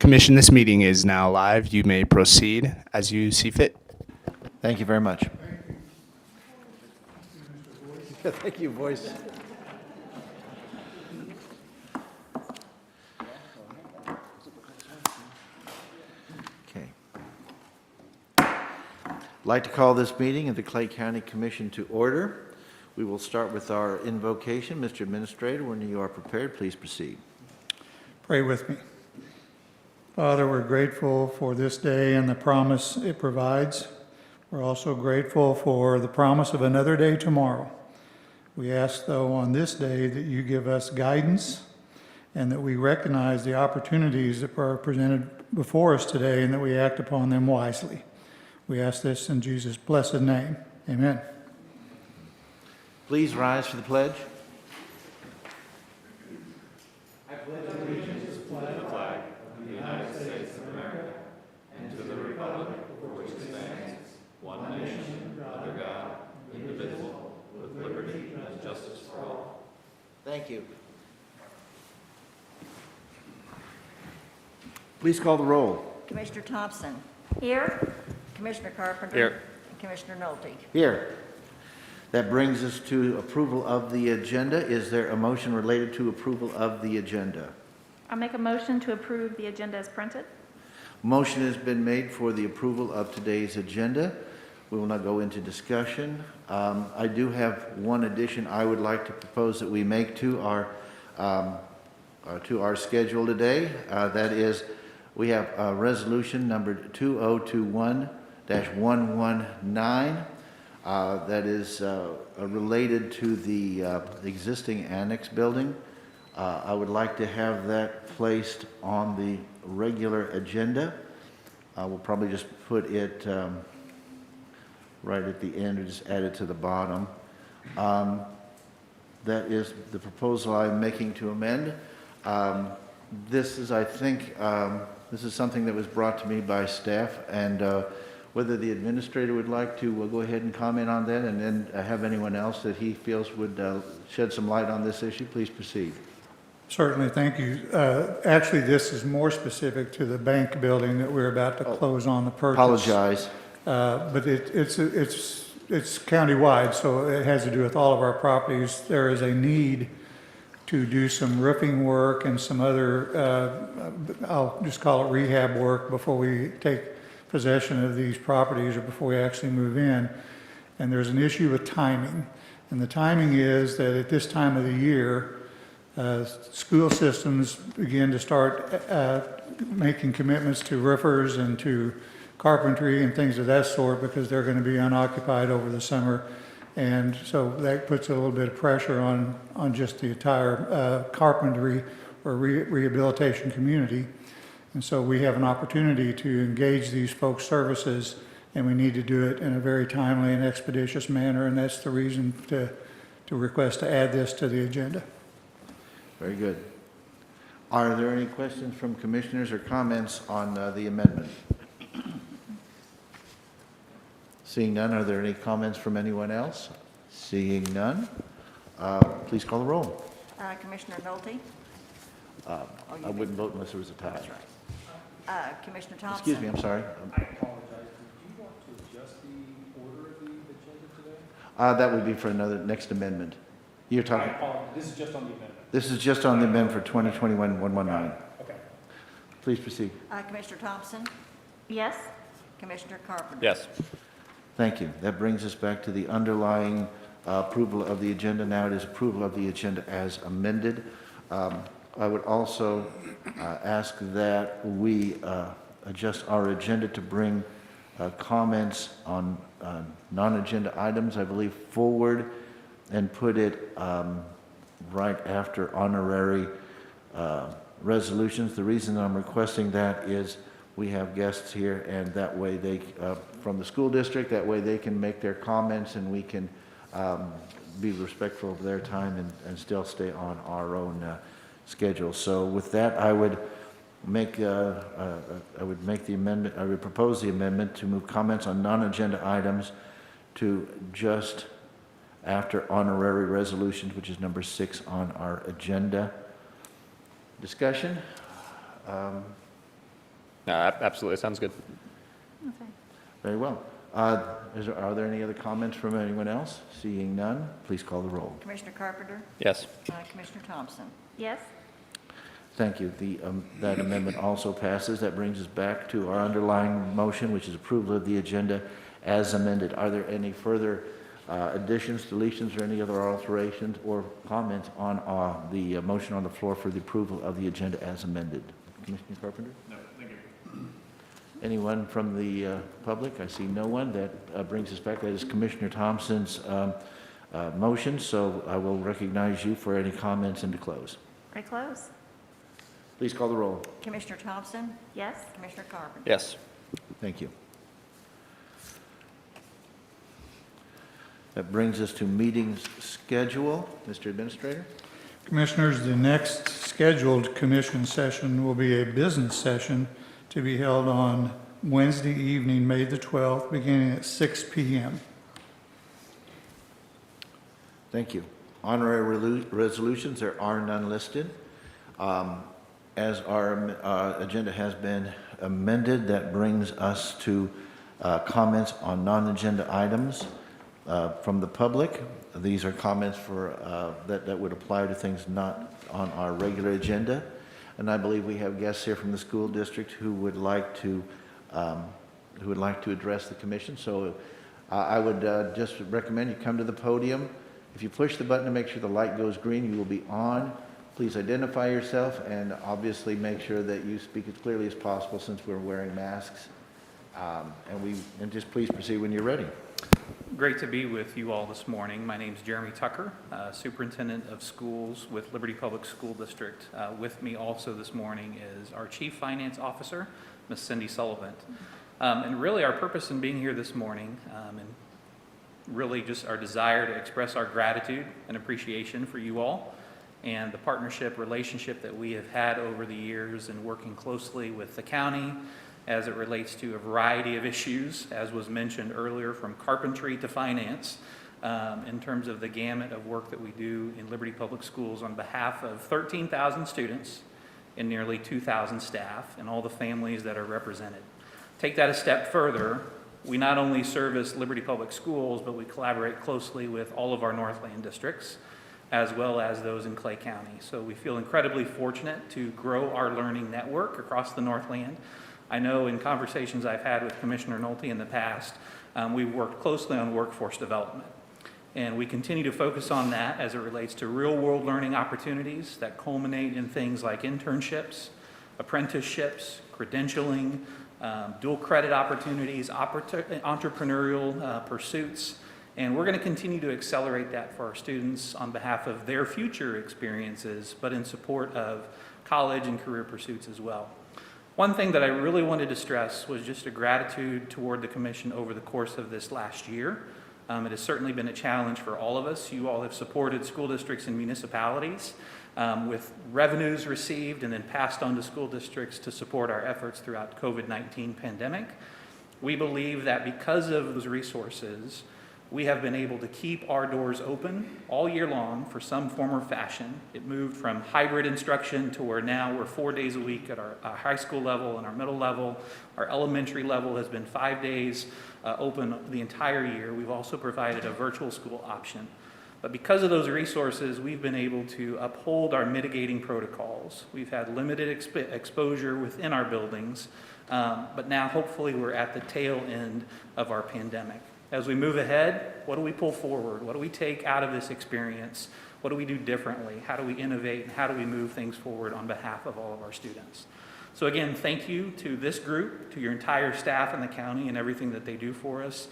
Commission, this meeting is now live. You may proceed as you see fit. Thank you very much. Thank you, voice. Okay. I'd like to call this meeting of the Clay County Commission to order. We will start with our invocation. Mr. Administrator, when you are prepared, please proceed. Pray with me. Father, we're grateful for this day and the promise it provides. We're also grateful for the promise of another day tomorrow. We ask, though, on this day that you give us guidance and that we recognize the opportunities that are presented before us today and that we act upon them wisely. We ask this in Jesus' blessed name. Amen. Please rise for the pledge. Thank you. Please call the roll. Commissioner Thompson. Here. Commissioner Carpenter. Here. And Commissioner Nolte. Here. That brings us to approval of the agenda. Is there a motion related to approval of the agenda? I'll make a motion to approve the agenda as printed. Motion has been made for the approval of today's agenda. We will now go into discussion. I do have one addition I would like to propose that we make to our schedule today. That is, we have resolution number 2021-119. That is related to the existing annex building. I would like to have that placed on the regular agenda. We'll probably just put it right at the end or just add it to the bottom. That is the proposal I'm making to amend. This is, I think, this is something that was brought to me by staff, and whether the administrator would like to go ahead and comment on that and then have anyone else that he feels would shed some light on this issue, please proceed. Certainly, thank you. Actually, this is more specific to the bank building that we're about to close on the purchase. Apologize. But it's countywide, so it has to do with all of our properties. There is a need to do some roofing work and some other, I'll just call it rehab work before we take possession of these properties or before we actually move in. And there's an issue with timing. And the timing is that at this time of the year, school systems begin to start making commitments to roofers and to carpentry and things of that sort because they're going to be unoccupied over the summer. And so that puts a little bit of pressure on just the entire carpentry or rehabilitation community. And so we have an opportunity to engage these folks' services, and we need to do it in a very timely and expeditious manner, and that's the reason to request to add this to the agenda. Very good. Are there any questions from commissioners or comments on the amendment? Seeing none, are there any comments from anyone else? Seeing none, please call the roll. Commissioner Nolte. I wouldn't vote unless there was a tie. That's right. Commissioner Thompson. Excuse me, I'm sorry. I apologize. Do you want to adjust the order of the agenda today? That would be for another next amendment. You're I talking, apologize. This is just on the amendment. this is just on the amendment for 2021-119. Okay. Please proceed. Commissioner Thompson. Yes. Commissioner Carpenter. Yes. Thank you. That brings us back to the underlying approval of the agenda. Now it is approval of the agenda as amended. I would also ask that we adjust our agenda to bring comments on non-agenda items, I believe, forward and put it right after honorary resolutions. The reason I'm requesting that is we have guests here, and that way they, from the school district, that way they can make their comments and we can be respectful of their time and still stay on our own schedule. So with that, I would make the amendment, I would propose the amendment to move comments on non-agenda items to just after honorary resolutions, which is number 6 on our agenda. Discussion? Absolutely, sounds good. Okay. Very well. Are there any other comments from anyone else? Seeing none, please call the roll. Commissioner Carpenter? Yes. Commissioner Thompson? Yes. Thank you. That amendment also passes. That brings us back to our underlying motion, which is approval of the agenda as amended. Are there any further additions, deletions, or any other alterations or comments on the motion on the floor for the approval of the agenda as amended? Commissioner Carpenter? No, thank you. Anyone from the public? I see no one. That brings us back. That is Commissioner Thompson's motion, so I will recognize you for any comments and to close. Ready to close? Please call the roll. Commissioner Thompson? Yes. Commissioner Carpenter? Yes. Thank you. That brings us to meetings schedule. Mr. Administrator? Commissioners, the next scheduled commission session will be a business session to be held on Wednesday evening, May the 12th, beginning at 6 p.m. Thank you. Honorary resolutions, there are none listed. As our agenda has been amended, that brings us to comments on non-agenda items from the public. These are comments for that would apply to things not on our regular agenda. And I believe we have guests here from the school district who would like to address the commission. So I would just recommend you come to the podium. If you push the button to make sure the light goes green, you will be on. Please identify yourself and obviously make sure that you speak as clearly as possible since we're wearing masks. And just please proceed when you're ready. Great to be with you all this morning. My name is Jeremy Tucker, Superintendent of Schools with Liberty Public School District. With me also this morning is our Chief Finance Officer, Ms. Cindy Sullivan. And really our purpose in being here this morning and really just our desire to express our gratitude and appreciation for you all and the partnership relationship that we have had over the years in working closely with the county as it relates to a variety of issues, as was mentioned earlier, from carpentry to finance, in terms of the gamut of work that we do in Liberty Public Schools on behalf of 13,000 students and nearly 2,000 staff and all the families that are represented. Take that a step further, we not only service Liberty Public Schools, but we collaborate closely with all of our Northland districts, as well as those in Clay County. So we feel incredibly fortunate to grow our learning network across the Northland. I know in conversations I've had with Commissioner Nolte in the past, we've worked closely on workforce development. And we continue to focus on that as it relates to real-world learning opportunities that culminate in things like internships, apprenticeships, credentialing, dual credit opportunities, entrepreneurial pursuits. And we're going to continue to accelerate that for our students on behalf of their future experiences, but in support of college and career pursuits as well. One thing that I really wanted to stress was just a gratitude toward the Commission over the course of this last year. It has certainly been a challenge for all of us. You all have supported school districts and municipalities with revenues received and then passed on to school districts to support our efforts throughout the COVID-19 pandemic. We believe that because of those resources, we have been able to keep our doors open all year long for some form or fashion. It moved from hybrid instruction to where now we're 4 days a week at our high school level and our middle level. Our elementary level has been 5 days open the entire year. We've also provided a virtual school option. But because of those resources, we've been able to uphold our mitigating protocols. We've had limited exposure within our buildings, but now hopefully we're at the tail end of our pandemic. As we move ahead, what do we pull forward? What do we take out of this experience? What do we do differently? How do we innovate? And how do we move things forward on behalf of all of our students? So again, thank you to this group, to your entire staff in the county and everything that they do for us.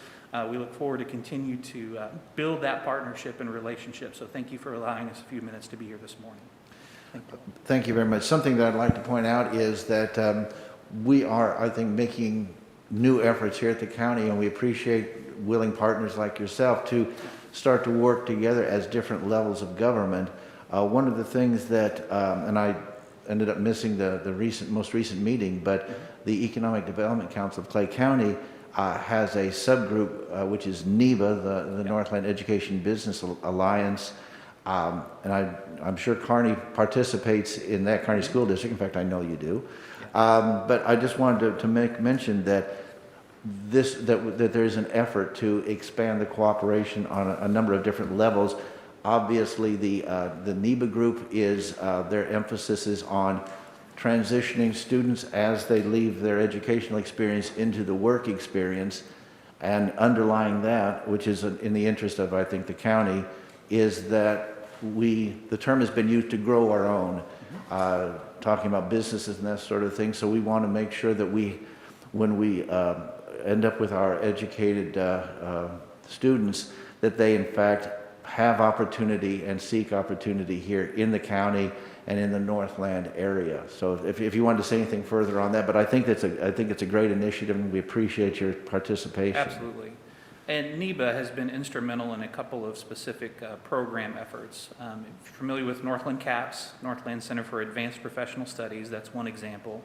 We look forward to continue to build that partnership and relationship. So thank you for allowing us a few minutes to be here this morning. Thank you very much. Something that I'd like to point out is that we are, I think, making new efforts here at the county, and we appreciate willing partners like yourself to start to work together as different levels of government. One of the things that, and I ended up missing the most recent meeting, but the Economic Development Council of Clay County has a subgroup which is NEBA, the Northland Education Business Alliance, And I'm sure Kearney participates in that, Kearney School District. In fact, I know you do. But I just wanted to make mention that that there's an effort to expand the cooperation on a number of different levels. Obviously, the NEBA group is, their emphasis is on transitioning students as they leave their educational experience into the work experience. And underlying that, which is in the interest of, I think, the county, is that the term has been used to grow our own, talking about businesses and that sort of thing. So we want to make sure that when we end up with our educated students, that they in fact have opportunity and seek opportunity here in the county and in the Northland area. So if you wanted to say anything further on that, but I think it's a great initiative, and we appreciate your participation. Absolutely. And NEBA has been instrumental in a couple of specific program efforts. If you're familiar with Northland CAPS, Northland Center for Advanced Professional Studies, that's one example.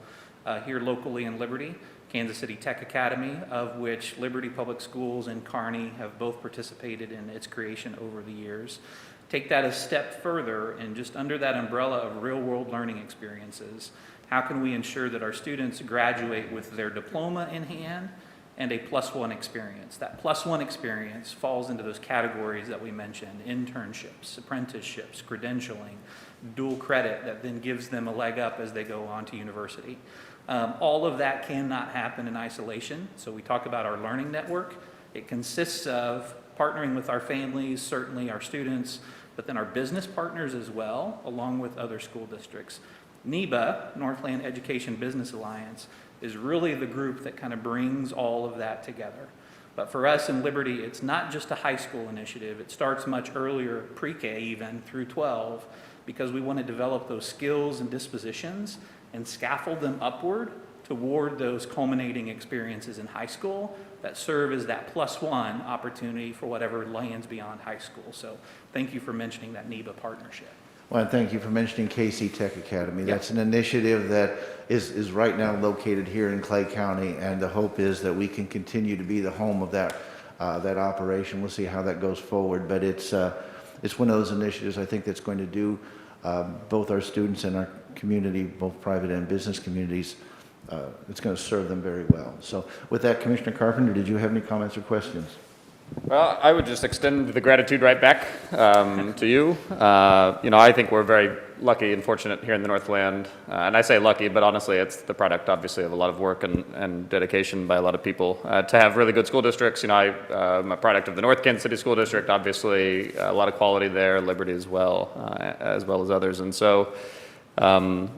Here locally in Liberty, Kansas City Tech Academy, of which Liberty Public Schools and Kearney have both participated in its creation over the years. Take that a step further, and just under that umbrella of real-world learning experiences, how can we ensure that our students graduate with their diploma in hand and a +1 experience? That +1 experience falls into those categories that we mentioned: internships, apprenticeships, credentialing, dual credit that then gives them a leg up as they go on to university. All of that cannot happen in isolation. So we talk about our learning network. It consists of partnering with our families, certainly our students, but then our business partners as well, along with other school districts. NEBA, Northland Education Business Alliance, is really the group that kind of brings all of that together. But for us in Liberty, it's not just a high school initiative. It starts much earlier, pre-K even, through 12, because we want to develop those skills and dispositions and scaffold them upward toward those culminating experiences in high school that serve as that +1 opportunity for whatever lands beyond high school. So thank you for mentioning that NEBA partnership. Well, and thank you for mentioning KC Tech Academy. That's an initiative that is right now located here in Clay County, and the hope is that we can continue to be the home of that operation. We'll see how that goes forward, but it's one of those initiatives I think that's going to do both our students and our community, both private and business communities, it's going to serve them very well. So with that, Commissioner Carpenter, did you have any comments or questions? Well, I would just extend the gratitude right back to you. I think we're very lucky and fortunate here in the Northland. And I say lucky, but honestly, it's the product, obviously, of a lot of work and dedication by a lot of people to have really good school districts. I'm a product of the North Kansas City School District, obviously, a lot of quality there, Liberty as well as others. And so, and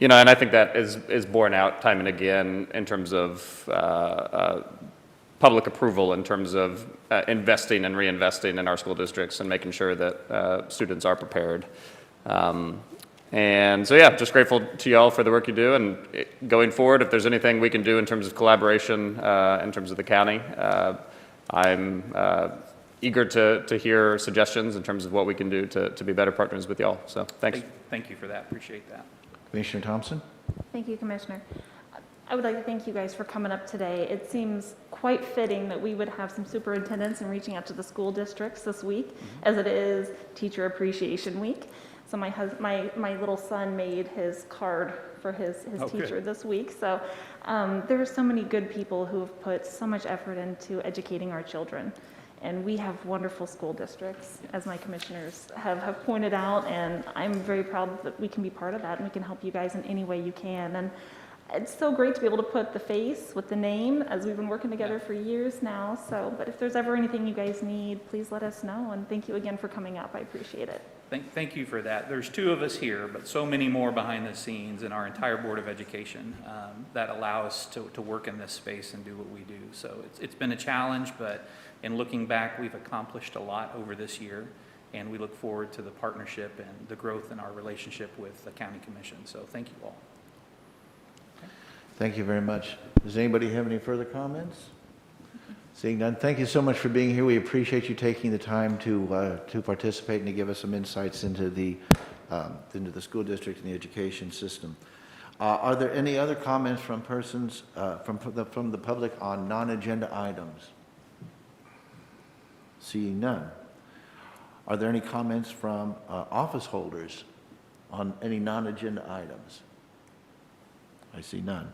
I think that is borne out time and again in terms of public approval, in terms of investing and reinvesting in our school districts and making sure that students are prepared. And so, yeah, just grateful to y'all for the work you do. And going forward, if there's anything we can do in terms of collaboration, in terms of the county, I'm eager to hear suggestions in terms of what we can do to be better partners with y'all. So thanks. Thank you for that. Appreciate that. Commissioner Thompson? Thank you, Commissioner. I would like to thank you guys for coming up today. It seems quite fitting that we would have some superintendents and reaching out to the school districts this week, as it is Teacher Appreciation Week. So my little son made his card for his teacher this week. So there are so many good people who have put so much effort into educating our children. And we have wonderful school districts, as my commissioners have pointed out, and I'm very proud that we can be part of that, and we can help you guys in any way you can. And it's so great to be able to put the face with the name, as we've been working together for years now. So, but if there's ever anything you guys need, please let us know. And thank you again for coming up. I appreciate it. Thank you for that. There's 2 of us here, but so many more behind the scenes in our entire Board of Education that allow us to work in this space and do what we do. So it's been a challenge, but in looking back, we've accomplished a lot over this year, and we look forward to the partnership and the growth in our relationship with the County Commission. So thank you all. Thank you very much. Does anybody have any further comments? Seeing none, thank you so much for being here. We appreciate you taking the time to participate and to give us some insights into the school district and the education system. Are there any other comments from persons from the public on non-agenda items? Seeing none. Are there any comments from office holders on any non-agenda items? I see none.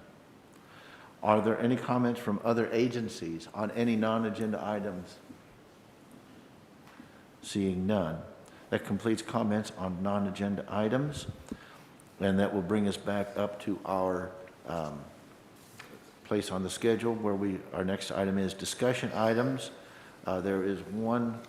Are there any comments from other agencies on any non-agenda items? Seeing none. That completes comments on non-agenda items, and that will bring us back up to our place on the schedule where our next item is discussion items. There is one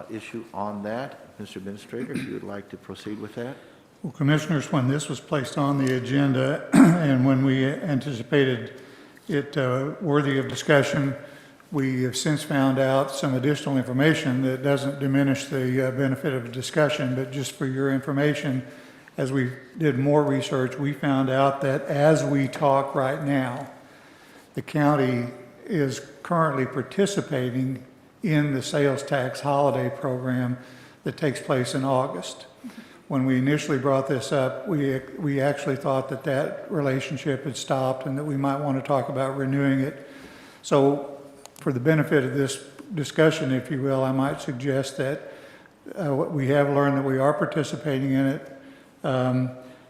issue on that. Mr. Administrator, if you would like to proceed with that. Well, Commissioners, when this was placed on the agenda and when we anticipated it worthy of discussion, we have since found out some additional information that doesn't diminish the benefit of discussion, but just for your information, as we did more research, we found out that as we talk right now, the county is currently participating in the sales tax holiday program that takes place in August. When we initially brought this up, we actually thought that that relationship had stopped and that we might want to talk about renewing it. So for the benefit of this discussion, if you will, I might suggest that we have learned that we are participating in it.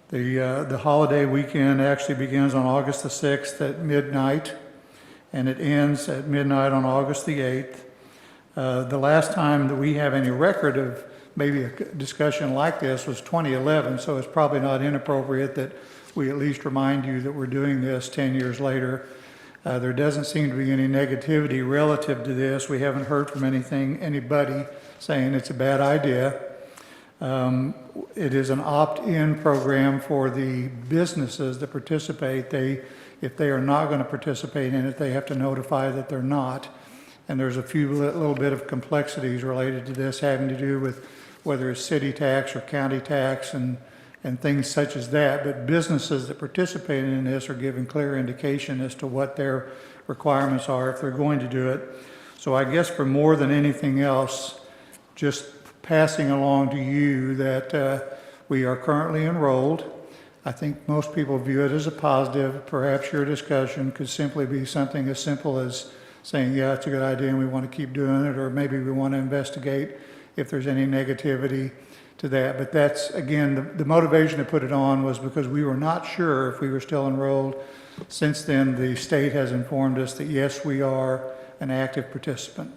The holiday weekend actually begins on August the 6th at midnight, and it ends at midnight on August the 8th. The last time that we have any record of maybe a discussion like this was 2011, so it's probably not inappropriate that we at least remind you that we're doing this 10 years later. There doesn't seem to be any negativity relative to this. We haven't heard from anybody saying it's a bad idea. It is an opt-in program for the businesses that participate. If they are not going to participate in it, they have to notify that they're not. And there's a few little bit of complexities related to this having to do with whether it's city tax or county tax and things such as that. But businesses that participate in this are given clear indication as to what their requirements are if they're going to do it. So I guess for more than anything else, just passing along to you that we are currently enrolled. I think most people view it as a positive. Perhaps your discussion could simply be something as simple as saying, yeah, it's a good idea and we want to keep doing it, or maybe we want to investigate if there's any negativity to that. But that's, again, the motivation to put it on was because we were not sure if we were still enrolled. Since then, the state has informed us that yes, we are an active participant.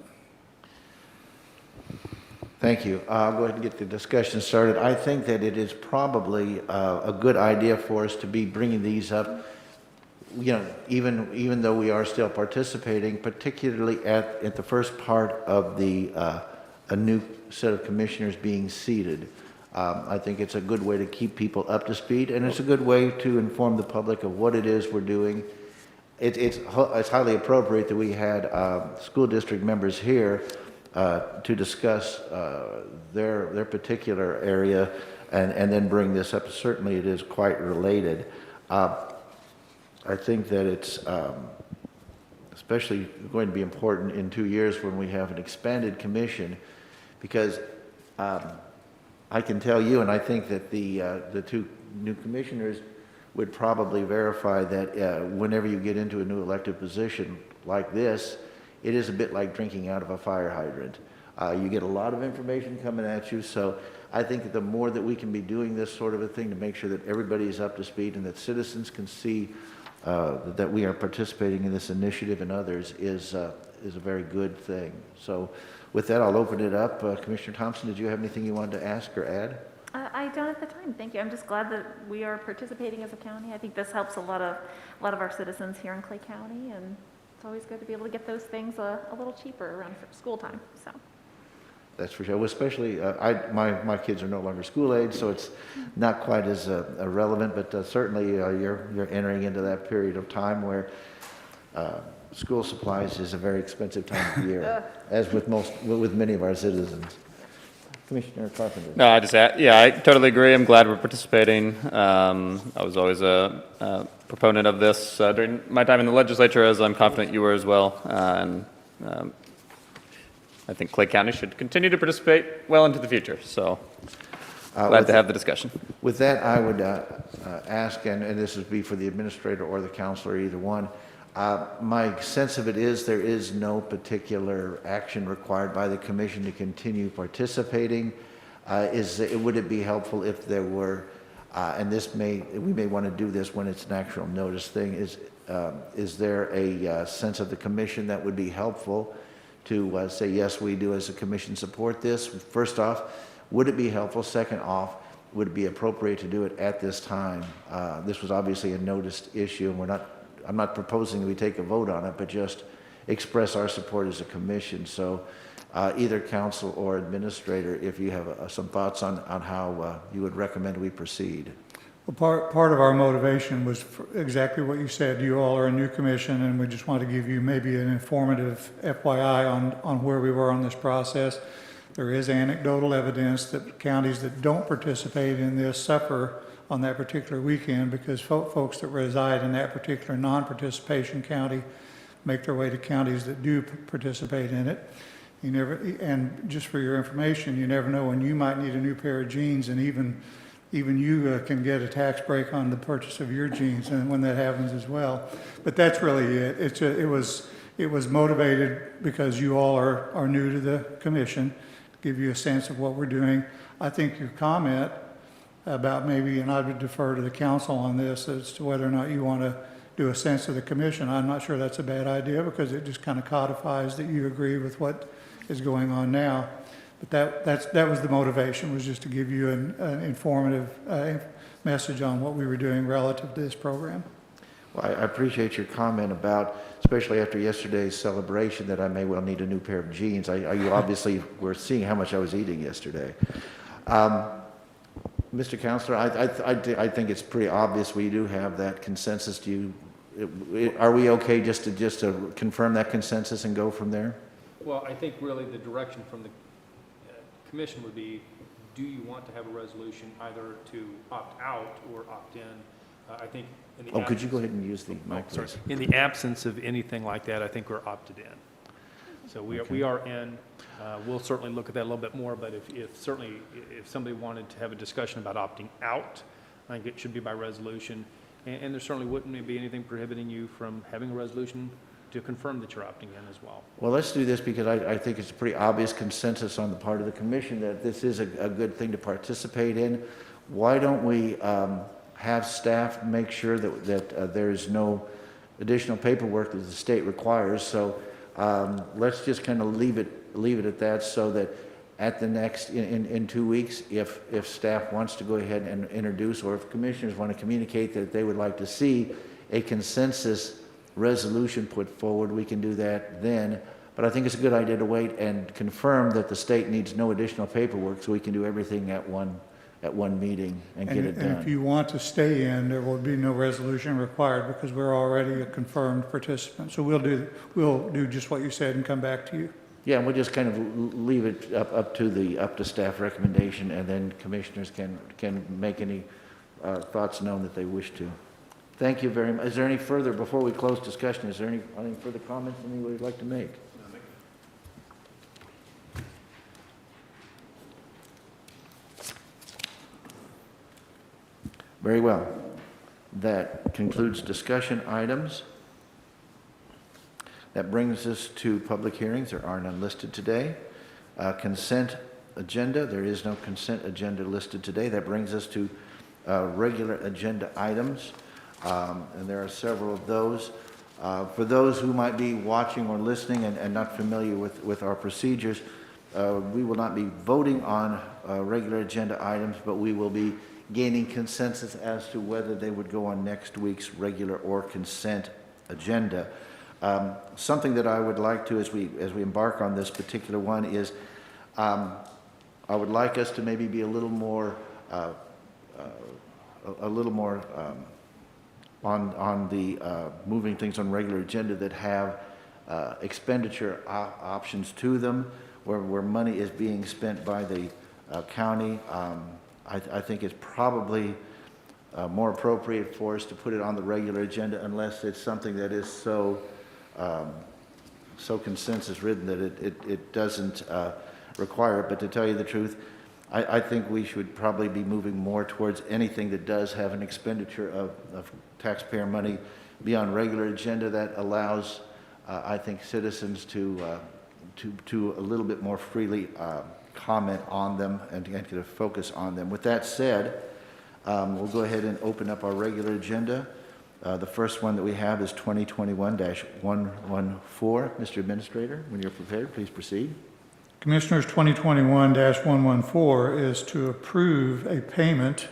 Thank you. I'll go ahead and get the discussion started. I think that it is probably a good idea for us to be bringing these up, even though we are still participating, particularly at the first part of a new set of commissioners being seated. I think it's a good way to keep people up to speed, and it's a good way to inform the public of what it is we're doing. It's highly appropriate that we had school district members here to discuss their particular area and then bring this up. Certainly it is quite related. I think that it's especially going to be important in 2 years when we have an expanded commission, because I can tell you, and I think that the two new commissioners would probably verify that whenever you get into a new elected position like this, it is a bit like drinking out of a fire hydrant. You get a lot of information coming at you, so I think that the more that we can be doing this sort of a thing to make sure that everybody is up to speed and that citizens can see that we are participating in this initiative and others is a very good thing. So with that, I'll open it up. Commissioner Thompson, did you have anything you wanted to ask or add? I don't at the time, thank you. I'm just glad that we are participating as a county. I think this helps a lot of our citizens here in Clay County, and it's always good to be able to get those things a little cheaper around school time, so. That's for sure. Well, especially, my kids are no longer school age, so it's not quite as relevant, but certainly you're entering into that period of time where school supplies is a very expensive time of year, as with many of our citizens. Commissioner Carpenter. No, I totally agree. I'm glad we're participating. I was always a proponent of this during my time in the legislature, as I'm confident you were as well. And I think Clay County should continue to participate well into the future. So glad to have the discussion. With that, I would ask, and this would be for the administrator or the counselor, either one, My sense of it is there is no particular action required by the commission to continue participating. Would it be helpful if there were, and we may want to do this when it's an actual notice thing, is there a sense of the commission that would be helpful to say, yes, we do as a commission support this? First off, would it be helpful? Second off, would it be appropriate to do it at this time? This was obviously a noticed issue, and I'm not proposing that we take a vote on it, but just express our support as a commission. So either council or administrator, if you have some thoughts on how you would recommend we proceed. Well, part of our motivation was exactly what you said. You all are a new commission, and we just want to give you maybe an informative FYI on where we were on this process. There is anecdotal evidence that counties that don't participate in this suffer on that particular weekend because folks that reside in that particular non-participation county make their way to counties that do participate in it. And just for your information, you never know when you might need a new pair of jeans, and even you can get a tax break on the purchase of your jeans, and when that happens as well. But that's really it. It was motivated because you all are new to the commission, to give you a sense of what we're doing. I think your comment about maybe, and I would defer to the council on this as to whether or not you want to do a sense of the commission. I'm not sure that's a bad idea because it just kind of codifies that you agree with what is going on now. But that was the motivation, was just to give you an informative message on what we were doing relative to this program. Well, I appreciate your comment about, especially after yesterday's celebration, that I may well need a new pair of jeans. You obviously were seeing how much I was eating yesterday. Mr. Counselor, I think it's pretty obvious we do have that consensus. Are we okay just to confirm that consensus and go from there? Well, I think really the direction from the commission would be, do you want to have a resolution either to opt out or opt in? I think in the Could you go ahead and use the mic, sorry. please? In the absence of anything like that, I think we're opted in. So we are in. We'll certainly look at that a little bit more, but if somebody wanted to have a discussion about opting out, I think it should be by resolution. And there certainly wouldn't be anything prohibiting you from having a resolution to confirm that you're opting in as well. Well, let's do this because I think it's a pretty obvious consensus on the part of the commission that this is a good thing to participate in. Why don't we have staff make sure that there is no additional paperwork that the state requires? So let's just kind of leave it at that, so that at the next, in 2 weeks, if staff wants to go ahead and introduce, or if commissioners want to communicate that they would like to see a consensus resolution put forward, we can do that then. But I think it's a good idea to wait and confirm that the state needs no additional paperwork, so we can do everything at one meeting and get it done. And if you want to stay in, there will be no resolution required because we're already a confirmed participant. So we'll do just what you said and come back to you. Yeah, and we'll just kind of leave it up to staff recommendation, and then commissioners can make any thoughts known that they wish to. Thank you very much. Is there any further, before we close discussion, is there any further comments anybody would like to make? Very well. That concludes discussion items. That brings us to public hearings. There are none listed today. Consent agenda. There is no consent agenda listed today. That brings us to regular agenda items. And there are several of those. For those who might be watching or listening and not familiar with our procedures, we will not be voting on regular agenda items, but we will be gaining consensus as to whether they would go on next week's regular or consent agenda. Something that I would like to, as we embark on this particular one, is I would like us to maybe be a little more on the moving things on regular agenda that have expenditure options to them, where money is being spent by the county. I think it's probably more appropriate for us to put it on the regular agenda unless it's something that is so consensus ridden that it doesn't require it. But to tell you the truth, I think we should probably be moving more towards anything that does have an expenditure of taxpayer money be on regular agenda. That allows, I think, citizens to a little bit more freely comment on them and to get a focus on them. With that said, we'll go ahead and open up our regular agenda. The first one that we have is 2021-114. Mr. Administrator, when you're prepared, please proceed. Commissioners, 2021-114 is to approve a payment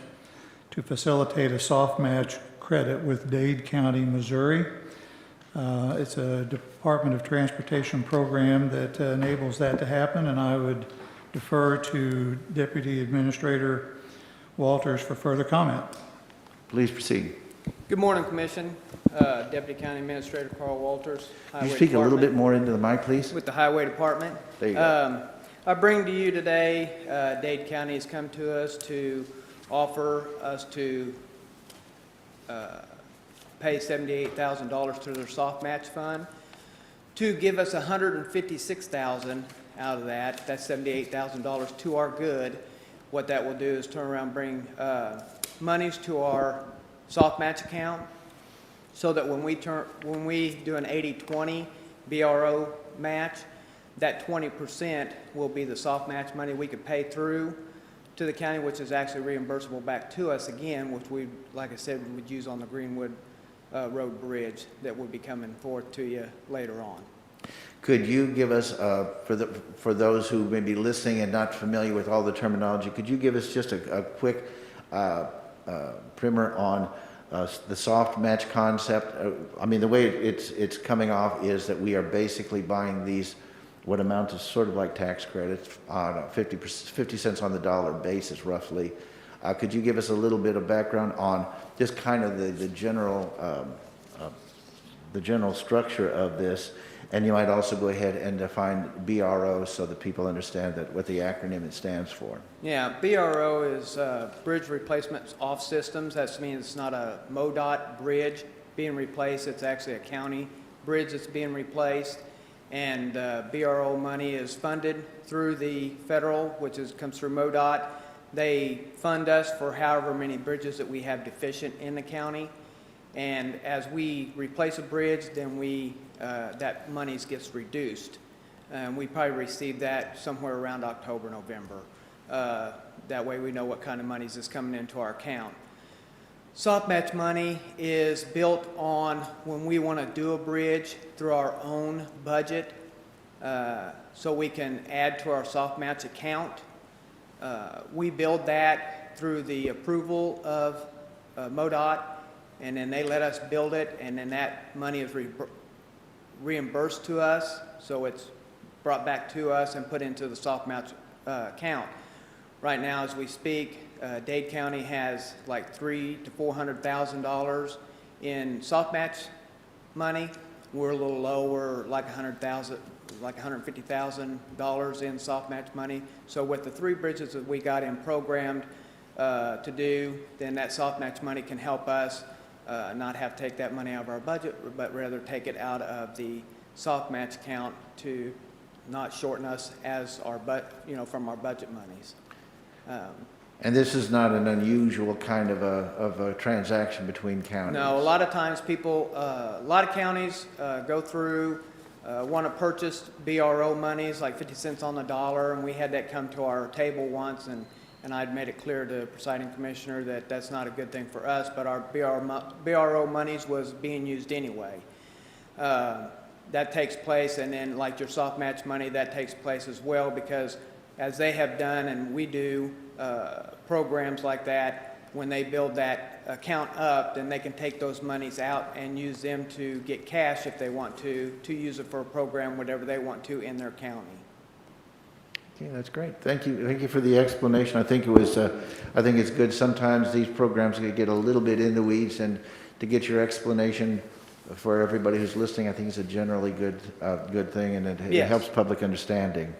to facilitate a soft match credit with Dade County, Missouri. It's a Department of Transportation program that enables that to happen, and I would defer to Deputy Administrator Walters for further comment. Please proceed. Good morning, Commission. Deputy County Administrator Carl Walters. Can you Highway speak a little bit Department, more into the mic, please? with the Highway Department. There you go. I bring to you today, Dade County has come to us to offer us to pay $78,000 to their soft match fund, to give us $156,000 out of that. That's $78,000 to our good. What that will do is turn around and bring monies to our soft match account, so that when we do an 80-20 BRO match, that 20% will be the soft match money we could pay through to the county, which is actually reimbursable back to us again, which we, like I said, we would use on the Greenwood Road Bridge that will be coming forth to you later on. Could you give us, for those who may be listening and not familiar with all the terminology, could you give us just a quick primer on the soft match concept? I mean, the way it's coming off is that we are basically buying these, what amount to sort of like tax credits on a 50 cents on the dollar basis, roughly. Could you give us a little bit of background on just kind of the general structure of this? And you might also go ahead and define BRO so that people understand that what the acronym it stands for. Yeah, BRO is Bridge Replacement Off Systems. That means it's not a MoDOT bridge being replaced. It's actually a county bridge that's being replaced. And BRO money is funded through the federal, which comes through MoDOT. They fund us for however many bridges that we have deficient in the county. And as we replace a bridge, then that money gets reduced. We probably receive that somewhere around October, November. That way we know what kind of money is coming into our account. Soft match money is built on when we want to do a bridge through our own budget, so we can add to our soft match account. We build that through the approval of MoDOT, and then they let us build it, and then that money is reimbursed to us, so it's brought back to us and put into the soft match account. Right now, as we speak, Dade County has like $300,000 to $400,000 in soft match money. We're a little lower, like $150,000 in soft match money. So with the 3 bridges that we got in programmed to do, then that soft match money can help us not have to take that money out of our budget, but rather take it out of the soft match account to not shorten us as from our budget monies. And this is not an unusual kind of a transaction between counties? No, a lot of times people, a lot of counties go through, want to purchase BRO monies, like 50 cents on the dollar, and we had that come to our table once, and I'd made it clear to the presiding commissioner that that's not a good thing for us, but our BRO monies was being used anyway. That takes place, and then like your soft match money, that takes place as well, because as they have done and we do programs like that, when they build that account up, then they can take those monies out and use them to get cash if they want to use it for a program, whatever they want to in their county. Okay, that's great. Thank you. Thank you for the explanation. I think it's good. Sometimes these programs can get a little bit in the weeds, and to get your explanation for everybody who's listening, I think it's a generally good thing, and it Yes. helps public understanding.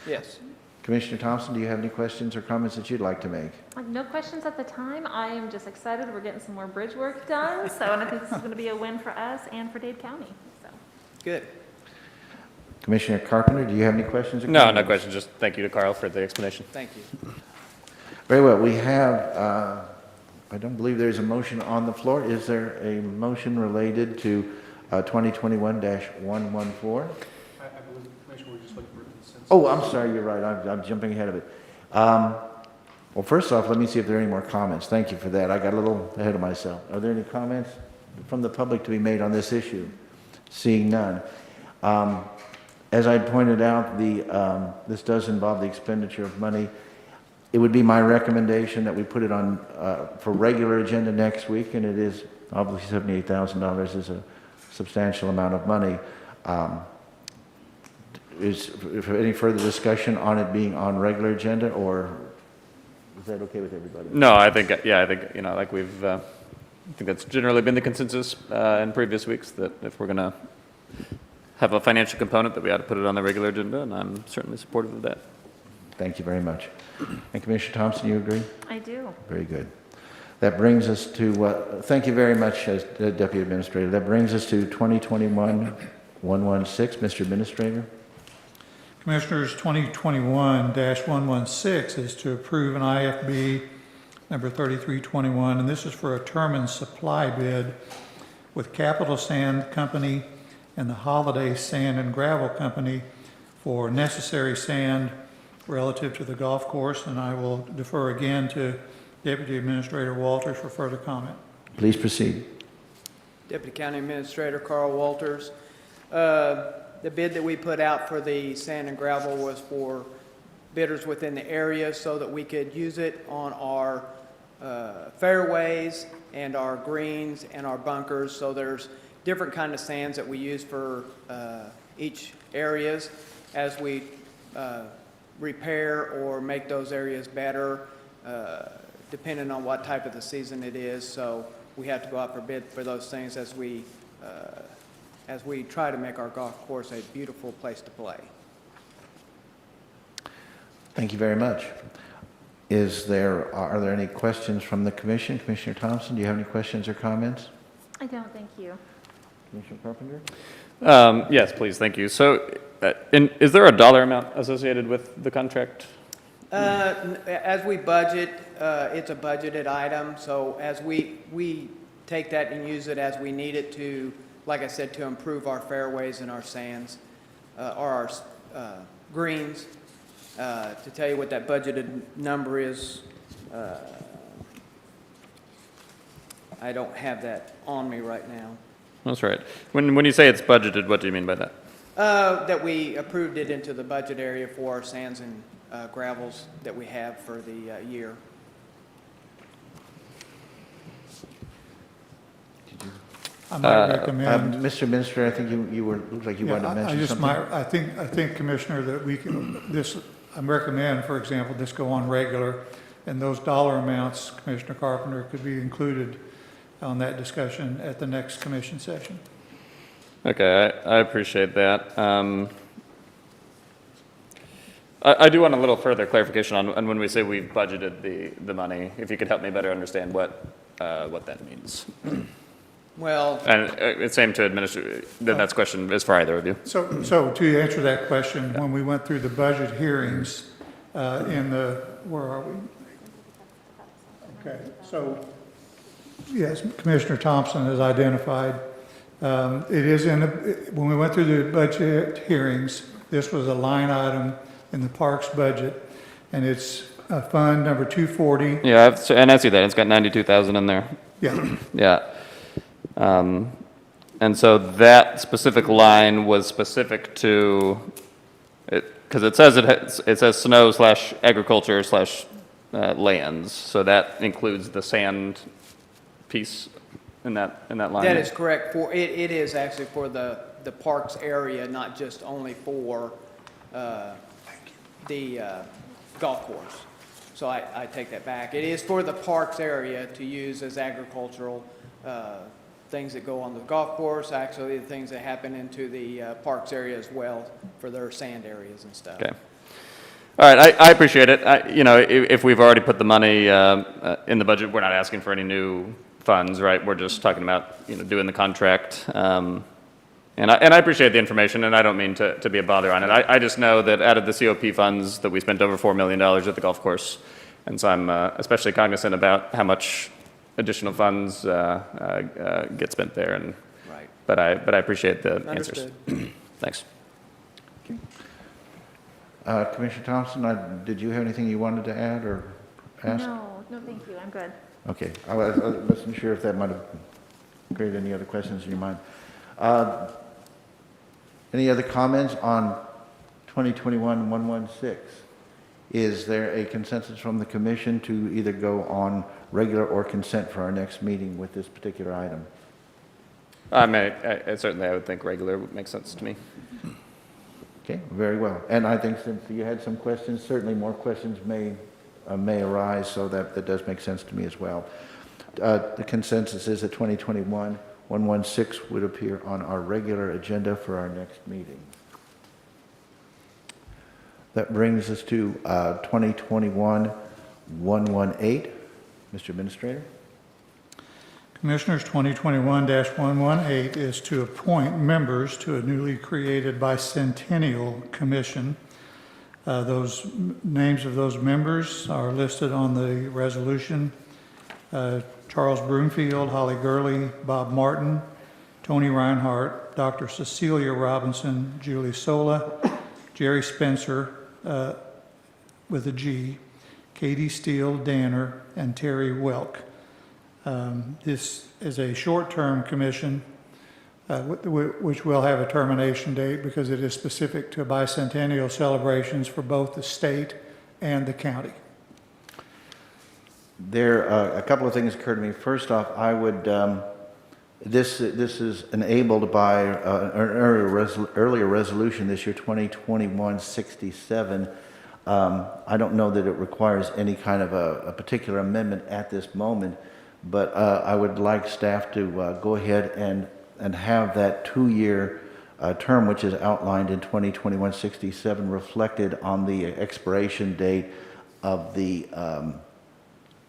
Yes. Commissioner Thompson, do you have any questions or comments that you'd like to make? No questions at the time. I am just excited. We're getting some more bridge work done. So, and I think this is going to be a win for us and for Dade County. So, Good. Commissioner Carpenter, do you have any questions or No, comments? no questions. Just thank you to Carl for the explanation. Thank you. Very well. We have I don't believe there's a motion on the floor. Is there a motion related to 2021-114? I believe, Commissioner, we're just looking for consensus. Oh, I'm sorry, you're right. I'm jumping ahead of it. Well, first off, let me see if there are any more comments. Thank you for that. I got a little ahead of myself. Are there any comments from the public to be made on this issue? Seeing none. As I pointed out, this does involve the expenditure of money. It would be my recommendation that we put it on for regular agenda next week, and it is obviously $78,000 is a substantial amount of money. Is there any further discussion on it being on regular agenda, or is that okay with everybody? No, I think, like I think that's generally been the consensus in previous weeks, that if we're going to have a financial component, that we ought to put it on the regular agenda, and I'm certainly supportive of that. Thank you very much. And Commissioner Thompson, you agree? I do. Very good. That brings us to, thank you very much, Deputy Administrator. That brings us to 2021-116. Mr. Administrator? Commissioners, 2021-116 is to approve an IFB number 3321, and this is for a term and supply bid with Capital Sand Company and the Holiday Sand and Gravel Company for necessary sand relative to the golf course, and I will defer again to Deputy Administrator Walters for further comment. Please proceed. Deputy County Administrator Carl Walters. The bid that we put out for the sand and gravel was for bidders within the area so that we could use it on our fairways and our greens and our bunkers. So there's different kind of sands that we use for each areas as we repair or make those areas better, depending on what type of the season it is. So we have to go out for bid for those things as we try to make our golf course a beautiful place to play. Thank you very much. Are there any questions from the commission? Commissioner Thompson, do you have any questions or comments? I don't, thank you. Commissioner Carpenter? Yes, please, thank you. So, is there a dollar amount associated with the contract? As we budget, it's a budgeted item, so as we take that and use it as we need it to, like I said, to improve our fairways and our sands, or our greens. To tell you what that budgeted number is, I don't have that on me right now. That's right. When you say it's budgeted, what do you mean by that? That we approved it into the budget area for our sands and gravels that we have for the year. I might recommend. Mr. Administrator, I think you were, looked like you wanted to mention something. I think, Commissioner, that we can, I recommend, for example, this go on regular, and those dollar amounts, Commissioner Carpenter, could be included on that discussion at the next commission session. Okay, I appreciate that. I do want a little further clarification on when we say we've budgeted the money. If you could help me better understand what that means. Well, And same to administer, then that's a question is for either of you. So to answer that question, when we went through the budget hearings where are we? Okay, so, yes, Commissioner Thompson has identified, it is when we went through the budget hearings, this was a line item in the parks budget, and it's fund number 240. Yeah, and I see that. It's got 92,000 in there. Yeah, Yeah. And so that specific line was specific to it, because it says it says snow/agriculture/lands. So that includes the sand piece in that line. that is correct. It is actually for the parks area, not just only for the golf course. So I take that back. It is for the parks area to use as agricultural things that go on the golf course, actually the things that happen into the parks area as well for their sand areas and stuff. Okay. All right, I appreciate it. If we've already put the money in the budget, we're not asking for any new funds, right? We're just talking about, doing the contract. And I appreciate the information, and I don't mean to be a bother on it. I just know that out of the COP funds that we spent over $4 million at the golf course, and so I'm especially cognizant about how much additional funds get spent there, and, Right. but I appreciate the answers. Understood. Thanks. Commissioner Thompson, did you have anything you wanted to add or ask? No, thank you, I'm good. Okay, I wasn't sure if that might have created any other questions in your mind. Any other comments on 2021-116? Is there a consensus from the commission to either go on regular or consent for our next meeting with this particular item? Certainly, I would think regular would make sense to me. Okay, very well. And I think since you had some questions, certainly more questions may arise, so that does make sense to me as well. The consensus is that 2021-116 would appear on our regular agenda for our next meeting. That brings us to 2021-118. Mr. Administrator? Commissioners, 2021-118 is to appoint members to a newly created bicentennial commission. Those names of those members are listed on the resolution. Charles Broomfield, Holly Gurley, Bob Martin, Tony Reinhardt, Dr. Cecilia Robinson, Julie Sola, Jerry Spencer with a G, Katie Steele Danner, and Terry Welk. This is a short-term commission, which will have a termination date because it is specific to bicentennial celebrations for both the state and the county. There a couple of things occur to me. First off, I would, this is enabled by an earlier resolution this year, 2021-67. I don't know that it requires any kind of a particular amendment at this moment, but I would like staff to go ahead and have that 2-year term, which is outlined in 2021-67, reflected on the expiration date of the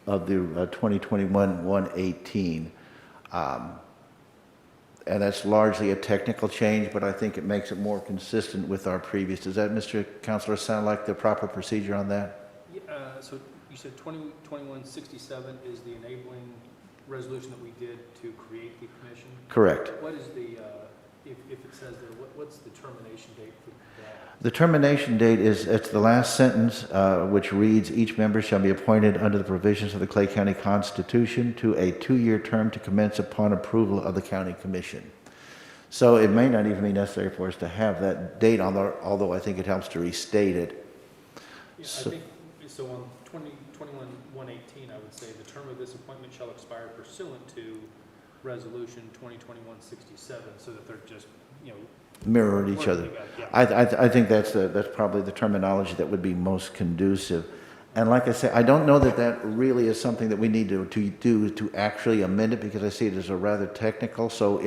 2021-118. And that's largely a technical change, but I think it makes it more consistent with our previous. Does that, Mr. Counselor, sound like the proper procedure on that? So you said 2167 is the enabling resolution that we did to create the commission? Correct. What is the, if it says there, what's the termination date for that? The termination date it's the last sentence, which reads, each member shall be appointed under the provisions of the Clay County Constitution to a 2-year term to commence upon approval of the county commission. So it may not even be necessary for us to have that date on there, although I think it helps to restate it. Yeah, So- I think, so on 2021-118, I would say the term of this appointment shall expire pursuant to resolution 2021-67, so that they're just, Mirrored each other. working together. Yeah. I think that's probably the terminology that would be most conducive. And like I said, I don't know that that really is something that we need to do to actually amend it, because I see it as a rather technical. So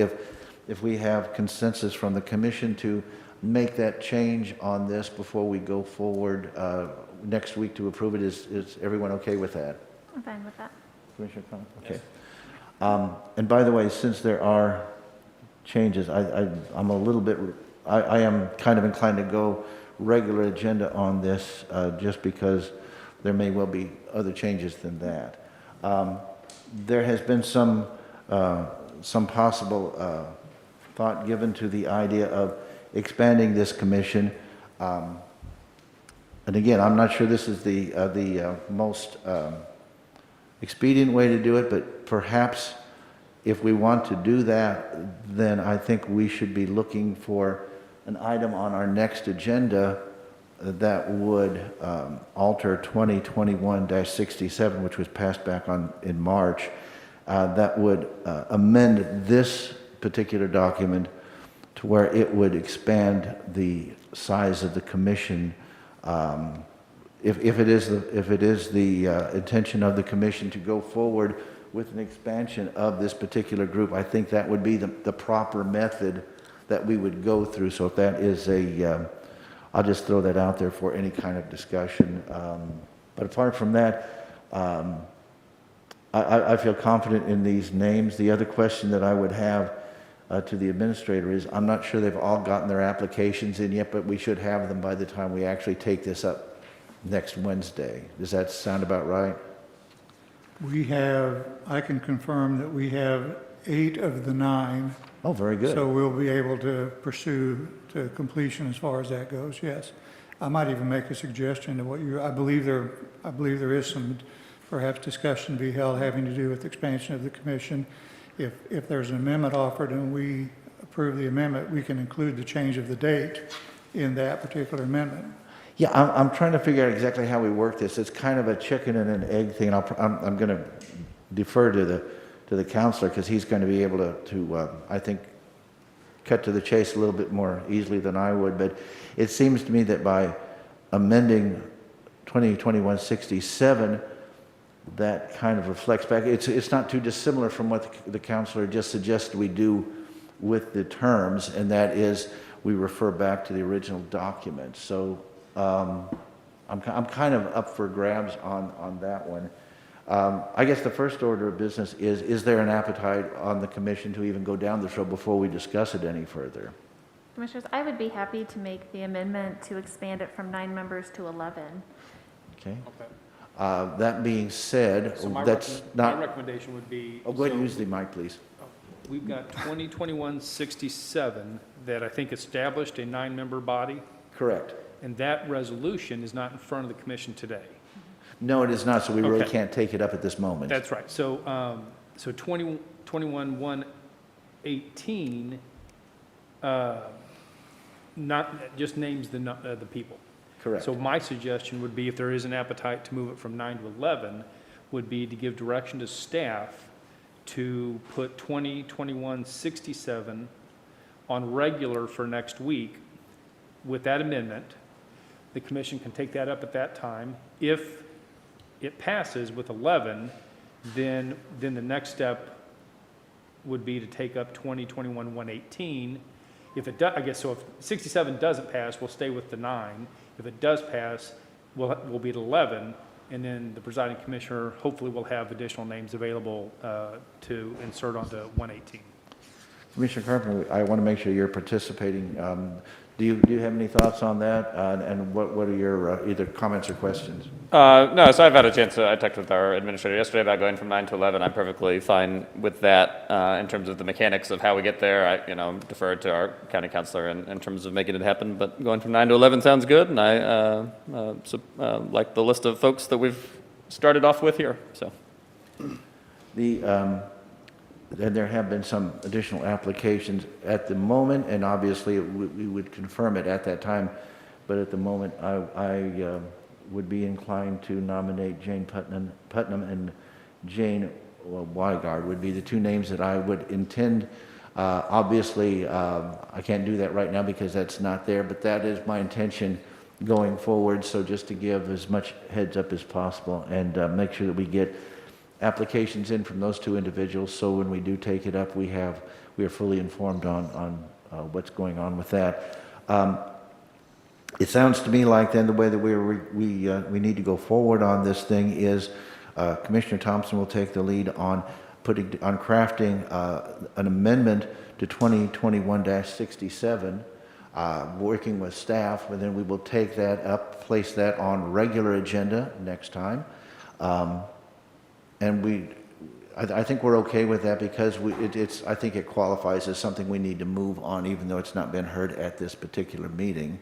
if we have consensus from the commission to make that change on this before we go forward next week to approve it, is everyone okay with that? I'm fine with that. Commissioner Conlon? Okay. And by the way, since there are changes, I'm a little bit, I am kind of inclined to go regular agenda on this just because there may well be other changes than that. There has been some possible thought given to the idea of expanding this commission. And again, I'm not sure this is the most expedient way to do it, but perhaps if we want to do that, then I think we should be looking for an item on our next agenda that would alter 2021-67, which was passed back in March, that would amend this particular document to where it would expand the size of the commission. If it is the intention of the commission to go forward with an expansion of this particular group, I think that would be the proper method that we would go through. So if that is I'll just throw that out there for any kind of discussion. But apart from that, I feel confident in these names. The other question that I would have to the administrator is, I'm not sure they've all gotten their applications in yet, but we should have them by the time we actually take this up next Wednesday. Does that sound about right? I can confirm that we have 8 of the 9. Oh, very good. So we'll be able to pursue to completion as far as that goes, yes. I might even make a suggestion to what I believe there is some perhaps discussion to be held having to do with expansion of the commission. If there's an amendment offered and we approve the amendment, we can include the change of the date in that particular amendment. Yeah, I'm trying to figure out exactly how we work this. It's kind of a chicken and an egg thing. I'm going to defer to the counselor because he's going to be able to I think, cut to the chase a little bit more easily than I would. But it seems to me that by amending 2021-67, that kind of reflects back. It's not too dissimilar from what the counselor just suggested we do with the terms, and that is we refer back to the original document. So I'm kind of up for grabs on that one. I guess the first order of business is there an appetite on the commission to even go down this road before we discuss it any further? Commissioners, I would be happy to make the amendment to expand it from 9 members to 11. Okay. Okay. That being said, So my that's my not... recommendation would be. Oh, go ahead and so use the mic, please. We've got 2021-67 that I think established a 9-member body, Correct. and that resolution is not in front of the commission today. No, it is not, so we really Okay. can't take it up at this moment. That's right. So, 21-118, not, just names the people. Correct. So my suggestion would be, if there is an appetite to move it from 9 to 11, would be to give direction to staff to put 2021-67 on regular for next week. With that amendment, the commission can take that up at that time. If it passes with 11, then the next step would be to take up 2021-118. If it does, I guess, so if 67 doesn't pass, we'll stay with the 9. If it does pass, we'll be at 11, and then the presiding commissioner hopefully will have additional names available to insert onto 118. Commissioner Carpenter, I want to make sure you're participating. Do you have any thoughts on that? And what are your either comments or questions? No, so I've had a chance I talked with our administrator yesterday about going from 9 to 11. I'm perfectly fine with that in terms of the mechanics of how we get there. I, defer to our county counselor in terms of making it happen, but going from 9 to 11 sounds good, and I like the list of folks that we've started off with here, so. And there have been some additional applications at the moment, and obviously we would confirm it at that time. But at the moment, I would be inclined to nominate Jane Putnam and Jane Weigard would be the 2 names that I would intend. Obviously, I can't do that right now because that's not there, but that is my intention going forward. So just to give as much heads up as possible and make sure that we get applications in from those 2 individuals, so when we do take it up, we are fully informed on what's going on with that. It sounds to me like then the way that we need to go forward on this thing is Commissioner Thompson will take the lead on crafting an amendment to 2021-67, working with staff, and then we will take that up, place that on regular agenda next time. And I think we're okay with that because I think it qualifies as something we need to move on, even though it's not been heard at this particular meeting.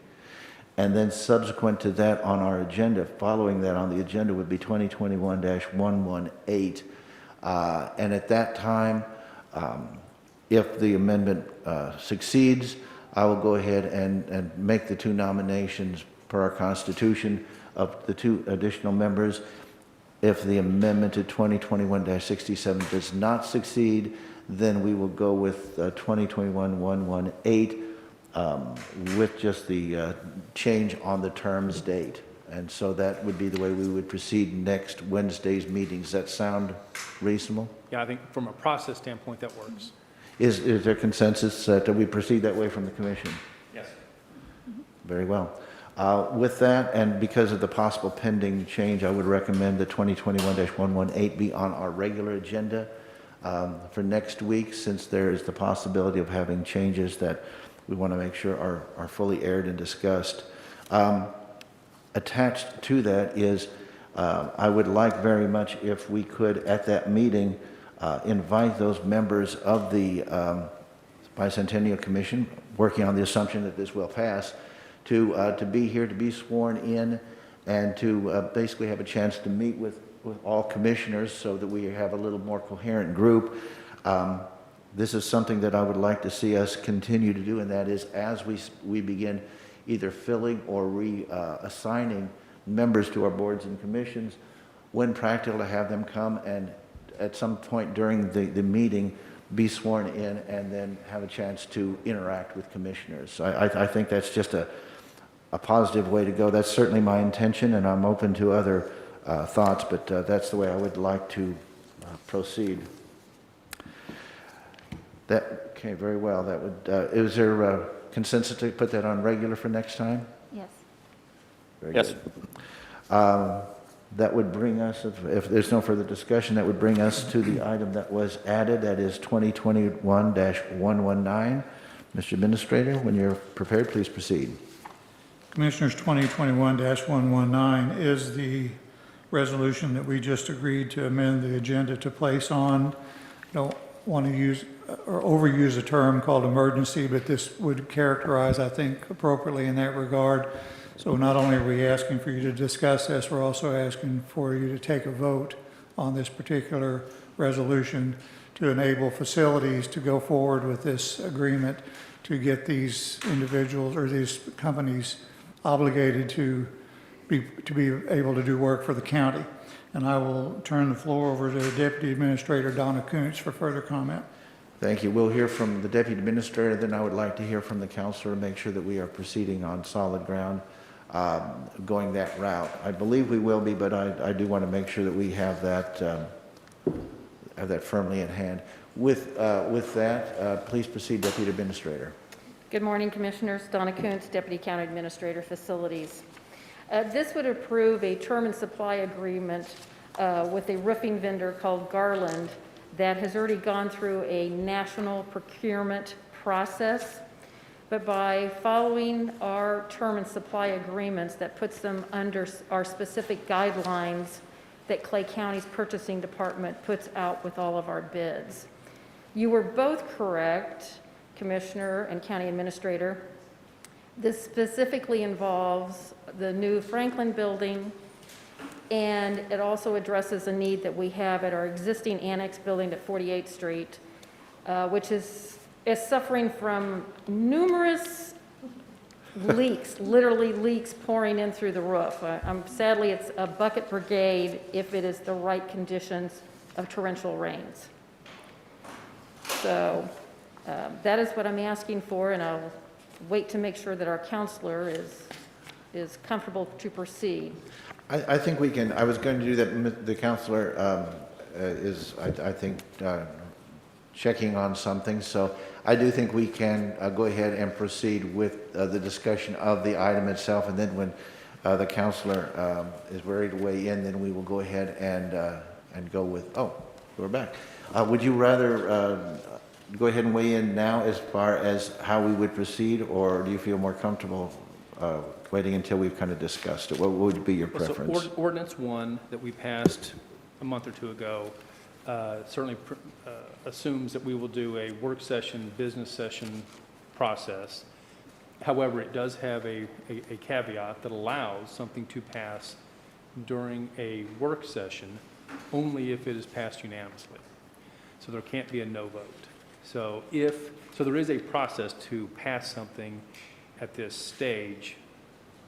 And then subsequent to that on our agenda, following that on the agenda would be 2021-118. And at that time, if the amendment succeeds, I will go ahead and make the 2 nominations per our Constitution of the 2 additional members. If the amendment to 2021-67 does not succeed, then we will go with 2021-118 with just the change on the terms date. And so that would be the way we would proceed next Wednesday's meetings. Does that sound reasonable? Yeah, I think from a process standpoint, that works. Is there consensus that we proceed that way from the commission? Yes. Very well. With that, and because of the possible pending change, I would recommend that 2021-118 be on our regular agenda for next week, since there is the possibility of having changes that we want to make sure are fully aired and discussed. Attached to that is I would like very much if we could, at that meeting, invite those members of the Bicentennial Commission, working on the assumption that this will pass, to be here, to be sworn in, and to basically have a chance to meet with all commissioners so that we have a little more coherent group. This is something that I would like to see us continue to do, and that is as we begin either filling or reassigning members to our boards and commissions, when practical, to have them come and at some point during the meeting be sworn in and then have a chance to interact with commissioners. So I think that's just a positive way to go. That's certainly my intention, and I'm open to other thoughts, but that's the way I would like to proceed. Okay, very well. That would, is there consensus to put that on regular for next time? Yes. Very Yes. good. That would bring us, if there's no further discussion, that would bring us to the item that was added, that is 2021-119. Mr. Administrator, when you're prepared, please proceed. Commissioners, 2021-119 is the resolution that we just agreed to amend the agenda to place on. Don't want to use or overuse a term called emergency, but this would characterize, I think, appropriately in that regard. So not only are we asking for you to discuss this, we're also asking for you to take a vote on this particular resolution to enable facilities to go forward with this agreement to get these individuals or these companies obligated to be able to do work for the county. And I will turn the floor over to Deputy Administrator Donna Kuntz for further comment. Thank you. We'll hear from the Deputy Administrator, then I would like to hear from the Counselor to make sure that we are proceeding on solid ground, going that route. I believe we will be, but I do want to make sure that we have that firmly in hand. With that, please proceed, Deputy Administrator. Good morning, Commissioners. Donna Kuntz, Deputy County Administrator, Facilities. This would approve a term and supply agreement with a roofing vendor called Garland that has already gone through a national procurement process. But by following our term and supply agreements, that puts them under our specific guidelines that Clay County's purchasing department puts out with all of our bids. You were both correct, Commissioner and County Administrator. This specifically involves the new Franklin building, and it also addresses a need that we have at our existing annex building at 48th Street, which is suffering from numerous leaks, literally leaks pouring in through the roof. Sadly, it's a bucket brigade if it is the right conditions of torrential rains. So that is what I'm asking for, and I'll wait to make sure that our counselor is comfortable to proceed. I think we can, I was going to do that, the Counselor is, I think, checking on something, so I do think we can go ahead and proceed with the discussion of the item itself, and then when the Counselor is ready to weigh in, then we will go ahead and go with, oh, we're back. Would you rather go ahead and weigh in now as far as how we would proceed, or do you feel more comfortable waiting until we've kind of discussed it? What would be your preference? So Ordinance 1 that we passed a month or two ago certainly assumes that we will do a work session, business session process. However, it does have a caveat that allows something to pass during a work session only if it is passed unanimously. So there can't be a no vote. So there is a process to pass something at this stage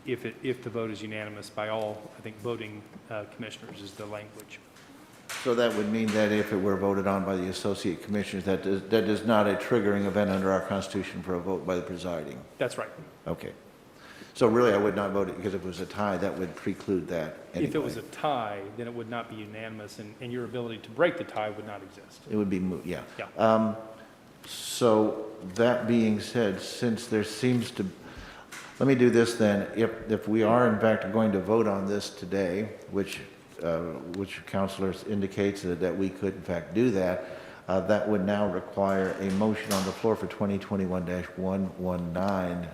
if the vote is unanimous by all, I think, voting commissioners is the language. So that would mean that if it were voted on by the associate commissioners, that is not a triggering event under our Constitution for a vote by the presiding? That's right. Okay. So really, I would not vote it, because if it was a tie, that would preclude that anyway. If it was a tie, then it would not be unanimous, and your ability to break the tie would not exist. It would be moot, yeah. Yeah. So that being said, since there seems to, let me do this then. If we are in fact going to vote on this today, which Counselor indicates that we could in fact do that, that would now require a motion on the floor for 2021-119.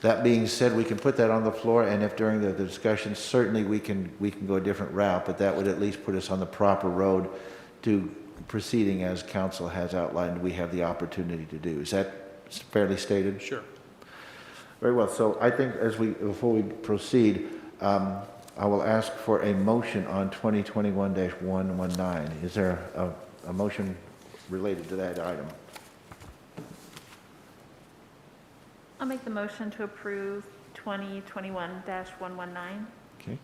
That being said, we can put that on the floor, and if during the discussion, certainly we can go a different route, but that would at least put us on the proper road to proceeding as council has outlined we have the opportunity to do. Is that fairly stated? Sure. Very well. So I think before we proceed, I will ask for a motion on 2021-119. Is there a motion related to that item? I'll make the motion to approve 2021-119. Okay.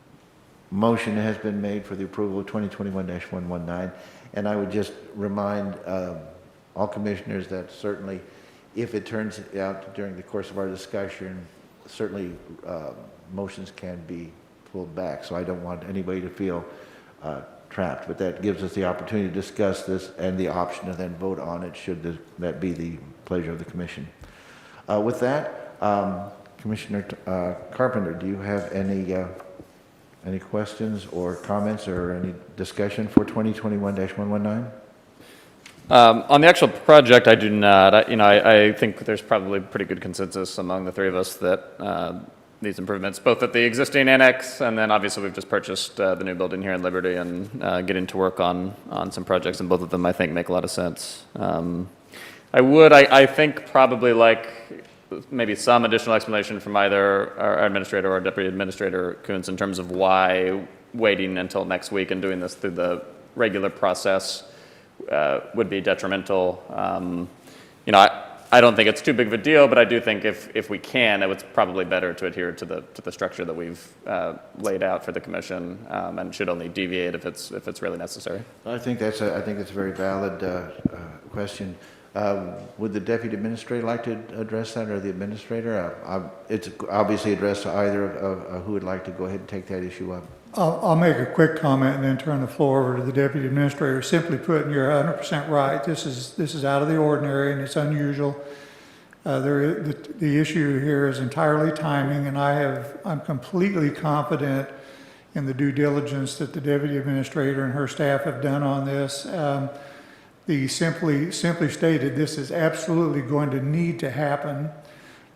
Motion has been made for the approval of 2021-119, and I would just remind all commissioners that certainly, if it turns out during the course of our discussion, certainly motions can be pulled back, so I don't want anybody to feel trapped, but that gives us the opportunity to discuss this and the option to then vote on it should that be the pleasure of the commission. With that, Commissioner Carpenter, do you have any questions or comments or any discussion for 2021-119? On the actual project, I do not. I think there's probably pretty good consensus among the three of us that these improvements, both at the existing annex, and then obviously we've just purchased the new building here in Liberty and getting to work on some projects, and both of them I think make a lot of sense. I think probably like maybe some additional explanation from either our administrator or Deputy Administrator Kuntz in terms of why waiting until next week and doing this through the regular process would be detrimental. I don't think it's too big of a deal, but I do think if we can, it's probably better to adhere to the structure that we've laid out for the commission, and should only deviate if it's really necessary. I think that's a very valid question. Would the Deputy Administrator like to address that, or the Administrator? It's obviously addressed to either of who would like to go ahead and take that issue up. I'll make a quick comment and then turn the floor over to the Deputy Administrator. Simply put, and you're 100% right, this is out of the ordinary and it's unusual. The issue here is entirely timing, and I'm completely confident in the due diligence that the Deputy Administrator and her staff have done on this. Simply stated, this is absolutely going to need to happen,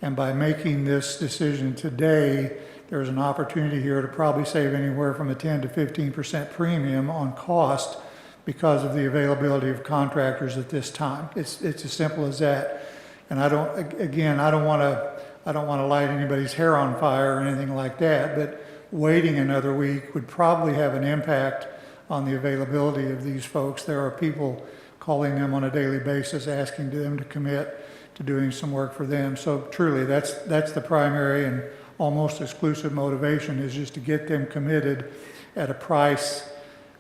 and by making this decision today, there's an opportunity here to probably save anywhere from a 10 to 15% premium on cost because of the availability of contractors at this time. It's as simple as that. And I don't want to light anybody's hair on fire or anything like that, but waiting another week would probably have an impact on the availability of these folks. There are people calling them on a daily basis, asking them to commit to doing some work for them. So truly, that's the primary and almost exclusive motivation, is just to get them committed at a price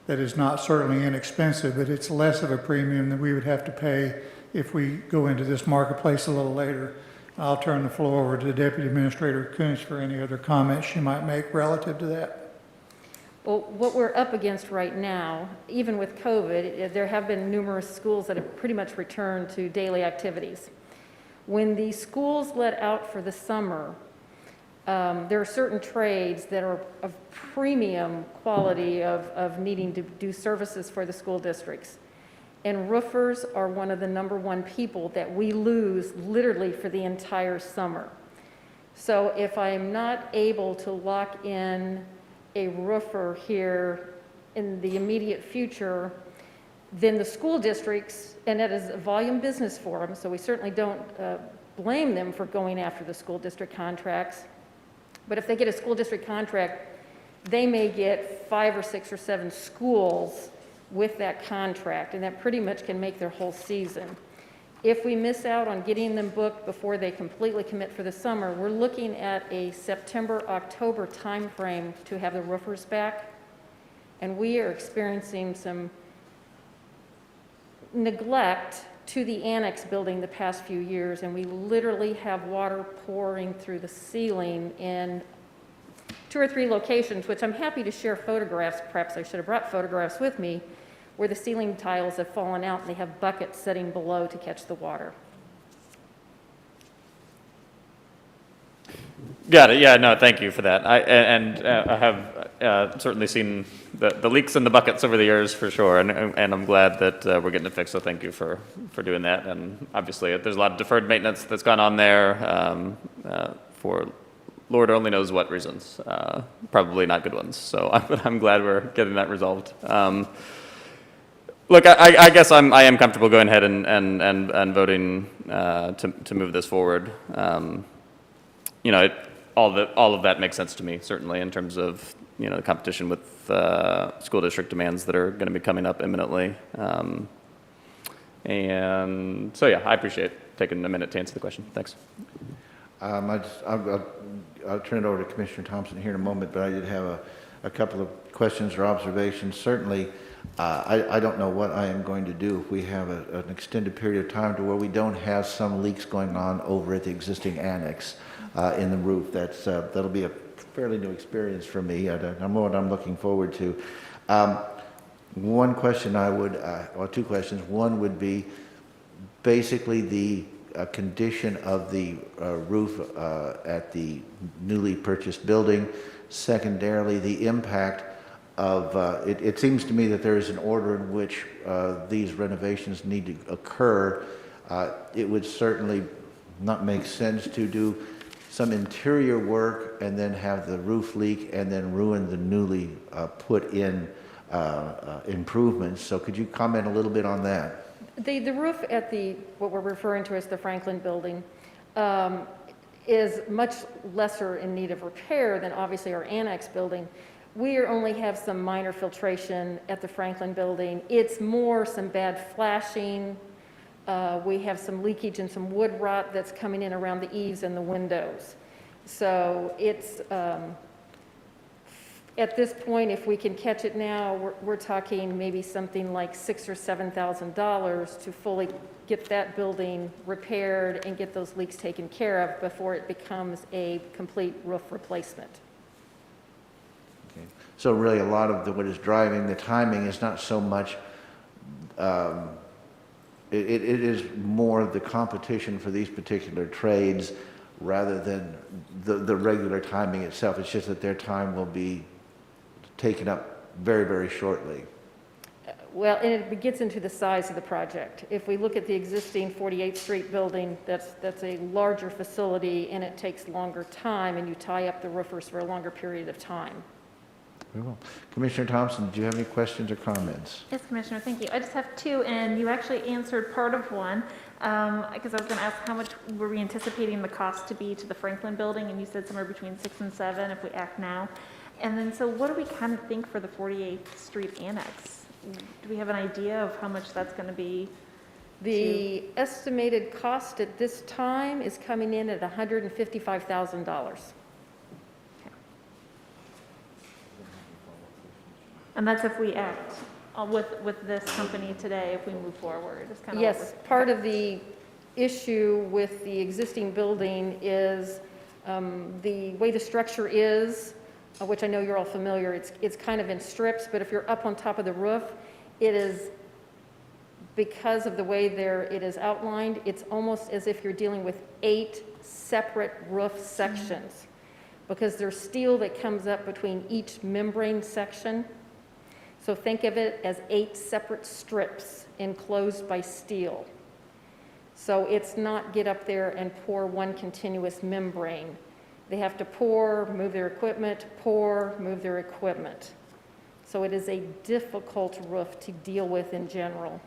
that is not certainly inexpensive, but it's less of a premium than we would have to pay if we go into this marketplace a little later. I'll turn the floor over to Deputy Administrator Kuntz for any other comments she might make relative to that. Well, what we're up against right now, even with COVID, there have been numerous schools that have pretty much returned to daily activities. When the schools let out for the summer, there are certain trades that are of premium quality of needing to do services for the school districts. And roofers are one of the #1 people that we lose literally for the entire summer. So if I'm not able to lock in a roofer here in the immediate future, then the school districts, and that is a volume business for them, so we certainly don't blame them for going after the school district contracts. But if they get a school district contract, they may get 5 or 6 or 7 schools with that contract, and that pretty much can make their whole season. If we miss out on getting them booked before they completely commit for the summer, we're looking at a September, October timeframe to have the roofers back. And we are experiencing some neglect to the annex building the past few years, and we literally have water pouring through the ceiling in 2 or 3 locations, which I'm happy to share photographs. Perhaps I should have brought photographs with me, where the ceiling tiles have fallen out and they have buckets sitting below to catch the water. Got it. Yeah, no, thank you for that. I have certainly seen the leaks in the buckets over the years for sure, and I'm glad that we're getting it fixed, so thank you for doing that. And obviously, there's a lot of deferred maintenance that's gone on there for Lord only knows what reasons, probably not good ones. So I'm glad we're getting that resolved. Look, I guess I am comfortable going ahead and voting to move this forward. You know, all of that makes sense to me, certainly, in terms of, you know, the competition with school district demands that are going to be coming up imminently. And so, yeah, I appreciate taking a minute to answer the question. Thanks. I'll turn it over to Commissioner Thompson here in a moment, but I did have a couple of questions or observations. Certainly, I don't know what I am going to do if we have an extended period of time to where we don't have some leaks going on over at the existing annex in the roof. That'll be a fairly new experience for me. I'm what I'm looking forward to. One question or two questions. One would be basically the condition of the roof at the newly purchased building. Secondarily, the impact of, it seems to me that there is an order in which these renovations need to occur. It would certainly not make sense to do some interior work and then have the roof leak and then ruin the newly put in improvements. So could you comment a little bit on that? The roof at what we're referring to as the Franklin Building, is much lesser in need of repair than obviously our annex building. We only have some minor filtration at the Franklin Building. It's more some bad flashing. We have some leakage and some wood rot that's coming in around the eaves and the windows. So it's, at this point, if we can catch it now, we're talking maybe something like $6,000 or $7,000 to fully get that building repaired and get those leaks taken care of before it becomes a complete roof replacement. Okay. So really a lot of what is driving the timing is not so much, it is more the competition for these particular trades rather than the regular timing itself. It's just that their time will be taken up very, very shortly. Well, and it gets into the size of the project. If we look at the existing 48th Street building, that's a larger facility and it takes longer time and you tie up the roofers for a longer period of time. Very well. Commissioner Thompson, do you have any questions or comments? Yes, Commissioner, thank you. I just have two, and you actually answered part of one, because I was going to ask how much were we anticipating the cost to be to the Franklin Building, and you said somewhere between 6 and 7 if we act now. And then, so what do we kind of think for the 48th Street Annex? Do we have an idea of how much that's going to be? The estimated cost at this time is coming in at $155,000. And that's if we act with this company today, if we move forward. It's kind of Yes, part of the issue with the existing building is the way the structure is, which I know you're all familiar, it's kind of in strips, but if you're up on top of the roof, it is, because of the way it is outlined, it's almost as if you're dealing with 8 separate roof sections, because there's steel that comes up between each membrane section. So think of it as 8 separate strips enclosed by steel. So it's not get up there and pour one continuous membrane. They have to pour, move their equipment, pour, move their equipment. So it is a difficult roof to deal with in general.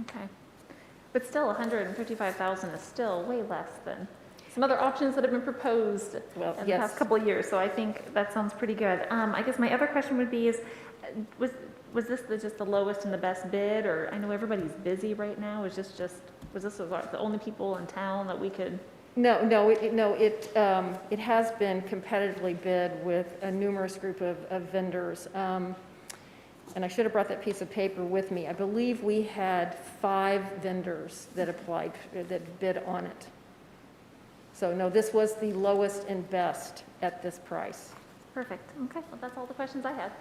Okay. But still, 155,000 is still way less than some other options that have been proposed in the past couple of years. So I think that sounds pretty good. I guess my other question would be was this just the lowest and the best bid? Or I know everybody's busy right now. Was this the only people in town that we could? No, it has been competitively bid with a numerous group of vendors. And I should have brought that piece of paper with me. I believe we had 5 vendors that applied, that bid on it. So no, this was the lowest and best at this price. Perfect. Okay, well, that's all the questions I had.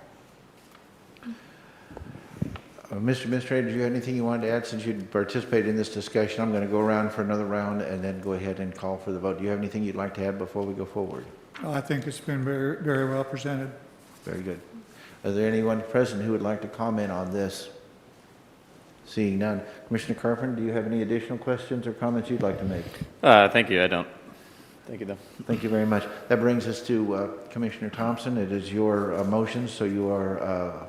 Mr. Administrator, do you have anything you wanted to add since you participated in this discussion? I'm going to go around for another round and then go ahead and call for the vote. Do you have anything you'd like to add before we go forward? I think it's been very, very well presented. Very good. Is there anyone present who would like to comment on this? Seeing none. Commissioner Carpenter, do you have any additional questions or comments you'd like to make? Thank you, I don't. Thank you, though. Thank you very much. That brings us to Commissioner Thompson. It is your motion, so you are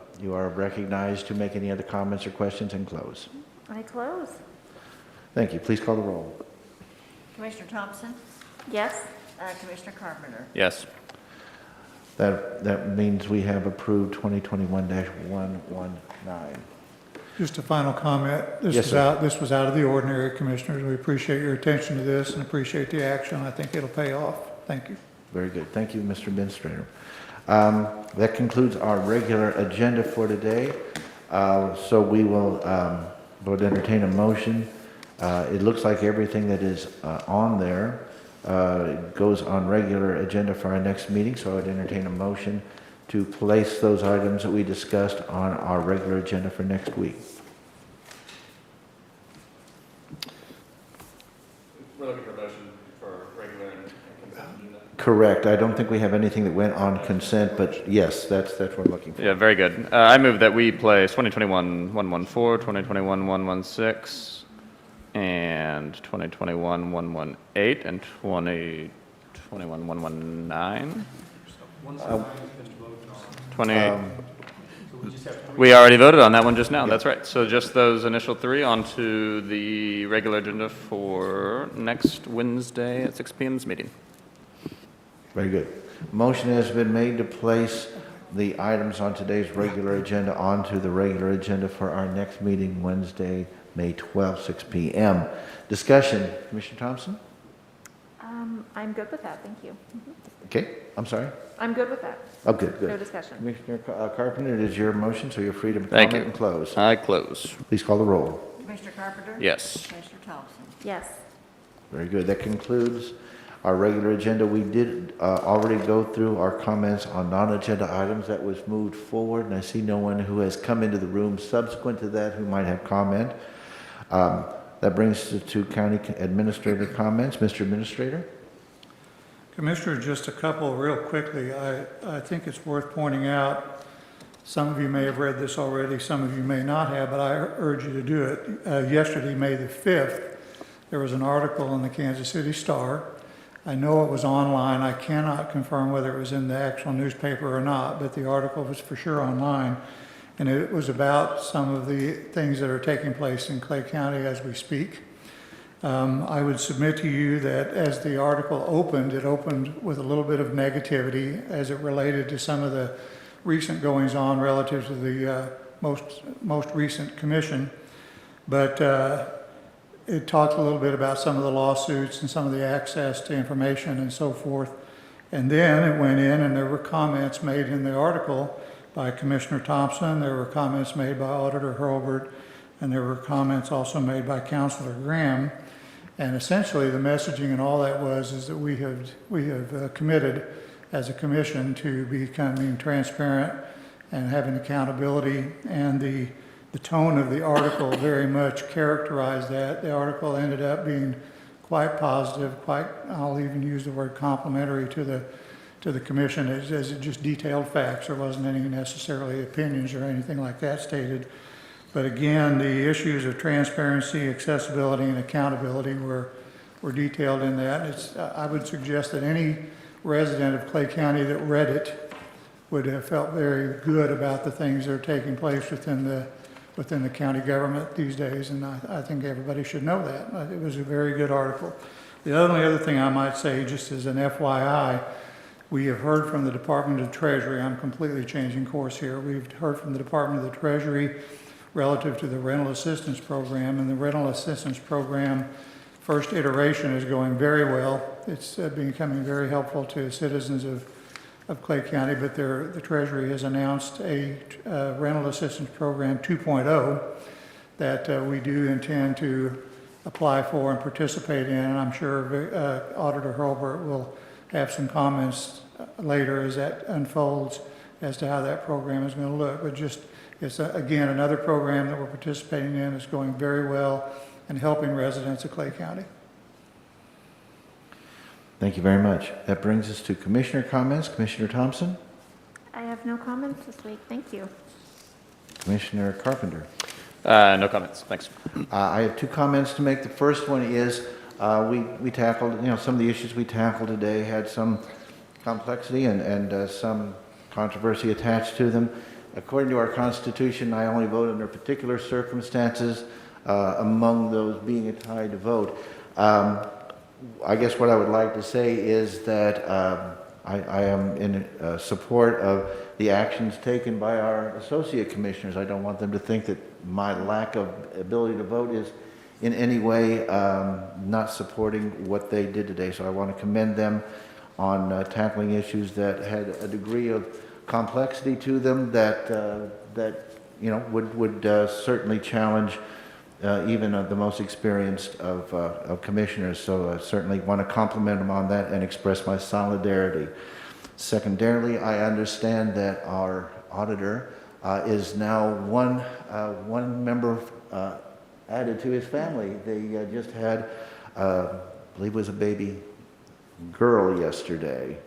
recognized to make any other comments or questions and close. I close. Thank you. Please call the roll. Commissioner Thompson? Yes? Commissioner Carpenter? Yes. That means we have approved 2021-119. Just a final comment. Yes, sir. This was out of the ordinary, Commissioners. We appreciate your attention to this and appreciate the action. I think it'll pay off. Thank you. Very good. Thank you, Mr. Administrator. That concludes our regular agenda for today. So we will entertain a motion. It looks like everything that is on there goes on regular agenda for our next meeting, so I would entertain a motion to place those items that we discussed on our regular agenda for next week. We're looking for a motion for regular and Correct. I don't think we have anything that went on consent, but yes, that's what we're looking for. Yeah, very good. I move that we place 2021-114, 2021-116, and 2021-118, and 2021-119. 20, we already voted on that one just now, that's right. So just those initial three onto the regular agenda for next Wednesday at 6 p.m.'s meeting. Very good. Motion has been made to place the items on today's regular agenda onto the regular agenda for our next meeting, Wednesday, May 12th, 6 p.m. Discussion, Commissioner Thompson? I'm good with that, thank you. Okay, I'm sorry? I'm good with that. Oh, good, No good. discussion. Commissioner Carpenter, it is your motion, so you're free to Thank comment you. and close. I close. Please call the roll. Commissioner Carpenter? Yes. Commissioner Thompson? Yes. Very good. That concludes our regular agenda. We did already go through our comments on non-agenda items. That was moved forward, and I see no one who has come into the room subsequent to that who might have comment. That brings us to County Administrator comments. Mr. Administrator? Commissioner, just a couple real quickly. I think it's worth pointing out, some of you may have read this already, some of you may not have, but I urge you to do it. Yesterday, May the 5th, there was an article in the Kansas City Star. I know it was online. I cannot confirm whether it was in the actual newspaper or not, but the article was for sure online. And it was about some of the things that are taking place in Clay County as we speak. I would submit to you that as the article opened, it opened with a little bit of negativity as it related to some of the recent goings-on relative to the most recent commission. But it talked a little bit about some of the lawsuits and some of the access to information and so forth. And then it went in and there were comments made in the article by Commissioner Thompson, there were comments made by Auditor Hurlbert, and there were comments also made by Councilor Graham. And essentially the messaging and all that is that we have committed as a commission to becoming transparent and having accountability, and the tone of the article very much characterized that. The article ended up being quite positive, I'll even use the word complimentary to the commission as it just detailed facts. There wasn't any necessarily opinions or anything like that stated. But again, the issues of transparency, accessibility, and accountability were detailed in that. I would suggest that any resident of Clay County that read it would have felt very good about the things that are taking place within the county government these days, and I think everybody should know that. It was a very good article. The only other thing I might say, just as an FYI, we have heard from the Department of Treasury. I'm completely changing course here. We've heard from the Department of the Treasury relative to the rental assistance program, and the rental assistance program first iteration is going very well. It's becoming very helpful to citizens of Clay County, but the Treasury has announced a rental assistance program 2.0 that we do intend to apply for and participate in, and I'm sure Auditor Hurlbert will have some comments later as that unfolds as to how that program is going to look. But just, it's again another program that we're participating in. It's going very well and helping residents of Clay County. Thank you very much. That brings us to Commissioner comments. Commissioner Thompson? I have no comments this week, thank you. Commissioner Carpenter? No comments, thanks. I have two comments to make. The first one is we tackled, some of the issues we tackled today had some complexity and some controversy attached to them. According to our Constitution, I only vote under particular circumstances, among those being a tied vote. I guess what I would like to say is that I am in support of the actions taken by our associate commissioners. I don't want them to think that my lack of ability to vote is in any way not supporting what they did today. So I want to commend them on tackling issues that had a degree of complexity to them that would certainly challenge even the most experienced of commissioners. So I certainly want to compliment them on that and express my solidarity. Secondarily, I understand that our auditor is now one member added to his family. They just had, I believe it was a baby girl yesterday.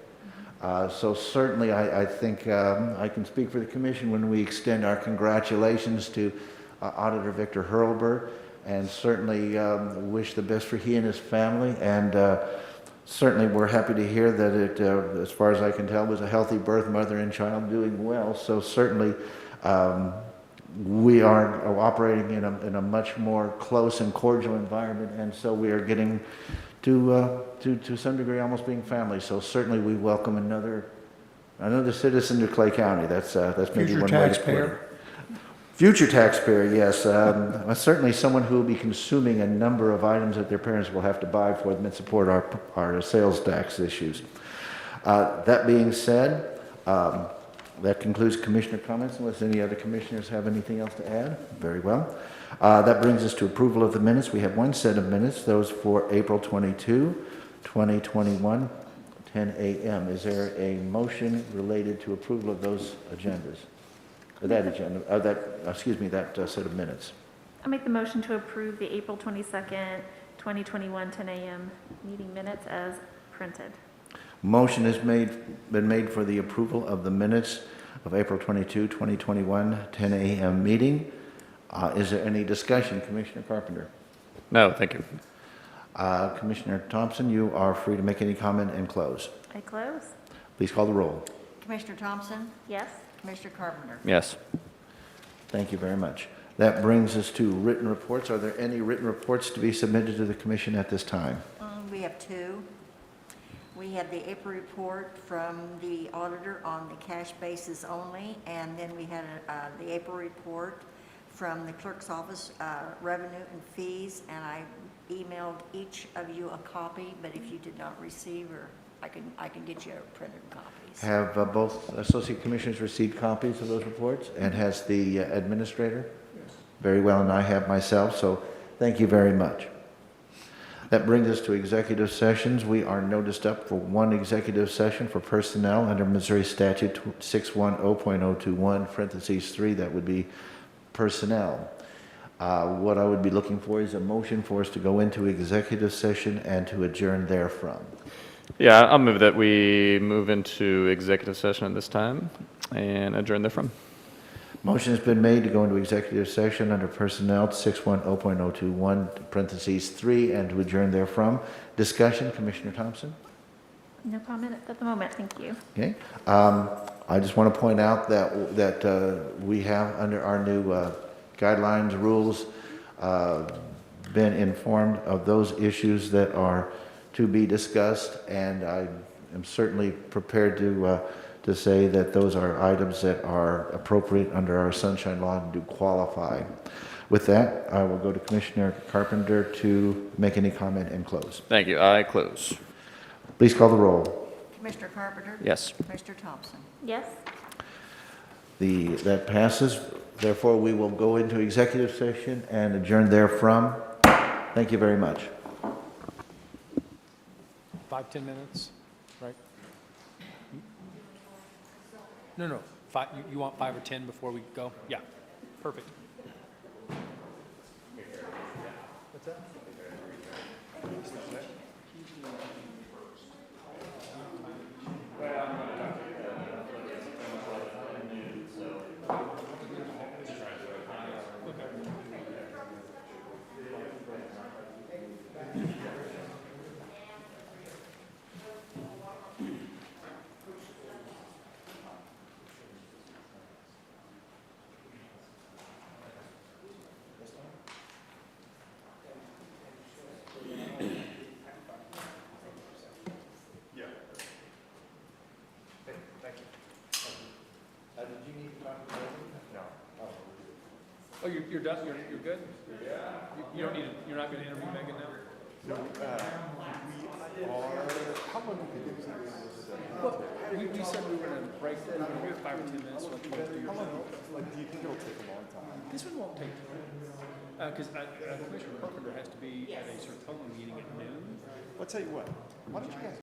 So certainly I think I can speak for the commission when we extend our congratulations to Auditor Victor Hurlbert, and certainly wish the best for he and his family. And certainly we're happy to hear that it, as far as I can tell, was a healthy birth, mother and child doing well. So certainly we are operating in a much more close and cordial environment, and so we are getting to some degree almost being family. So certainly we welcome another citizen to Clay County. That's maybe one way to put it. Future taxpayer, yes. Certainly someone who will be consuming a number of items that their parents will have to buy for them and support our sales tax issues. That being said, that concludes commissioner comments, unless any other commissioners have anything else to add. Very well. That brings us to approval of the minutes. We have one set of minutes, those for April 22, 2021, 10 a.m. Is there a motion related to approval of those agendas? That set of minutes. I'll make the motion to approve the April 22nd, 2021, 10 a.m. meeting minutes as printed. Motion has been made for the approval of the minutes of April 22, 2021, 10 a.m. meeting. Is there any discussion? Commissioner Carpenter? No, thank you. Commissioner Thompson, you are free to make any comment and close. I close. Please call the roll. Commissioner Thompson? Yes. Commissioner Carpenter? Yes. Thank you very much. That brings us to written reports. Are there any written reports to be submitted to the commission at this time? We have two. We have the April report from the auditor on the cash basis only, and then we had the April report from the clerk's office, revenue and fees, and I emailed each of you a copy, but if you did not receive, or I can get you printed copies. Have both associate commissioners received copies of those reports? And has the administrator? Yes. Very well, and I have myself, so thank you very much. That brings us to executive sessions. We are noticed up for one executive session for personnel under Missouri Statute 610.021, parentheses 3, that would be personnel. What I would be looking for is a motion for us to go into executive session and to adjourn therefrom. Yeah, I'll move that we move into executive session at this time and adjourn therefrom. Motion has been made to go into executive session under personnel 610.021, parentheses 3, and to adjourn therefrom. Discussion, Commissioner Thompson? No comment at the moment. Thank you. Okay. I just want to point out that we have, under our new guidelines, rules, been informed of those issues that are to be discussed, and I am certainly prepared to say that those are items that are appropriate under our sunshine law and do qualify. With that, I will go to Commissioner Carpenter to make any comment and close. Thank you. I close. Please call the roll. Commissioner Carpenter? Yes. Commissioner Thompson? Yes. That passes. Therefore, we will go into executive session and adjourn therefrom. Thank you very much. 5-10 minutes, right? No. You want 5 or 10 before we go? Yeah, perfect. What's that? Oh, you're done, you're good? Yeah. You don't need, you're not gonna interview Megan now? Well, we said we were gonna break, we were gonna do 5 or 10 minutes. So how long, Like, do you think it'll take a long time? this one won't take too long. Because Commissioner Carpenter has to be at a Sertoma meeting at noon. I'll tell you what, why don't you guys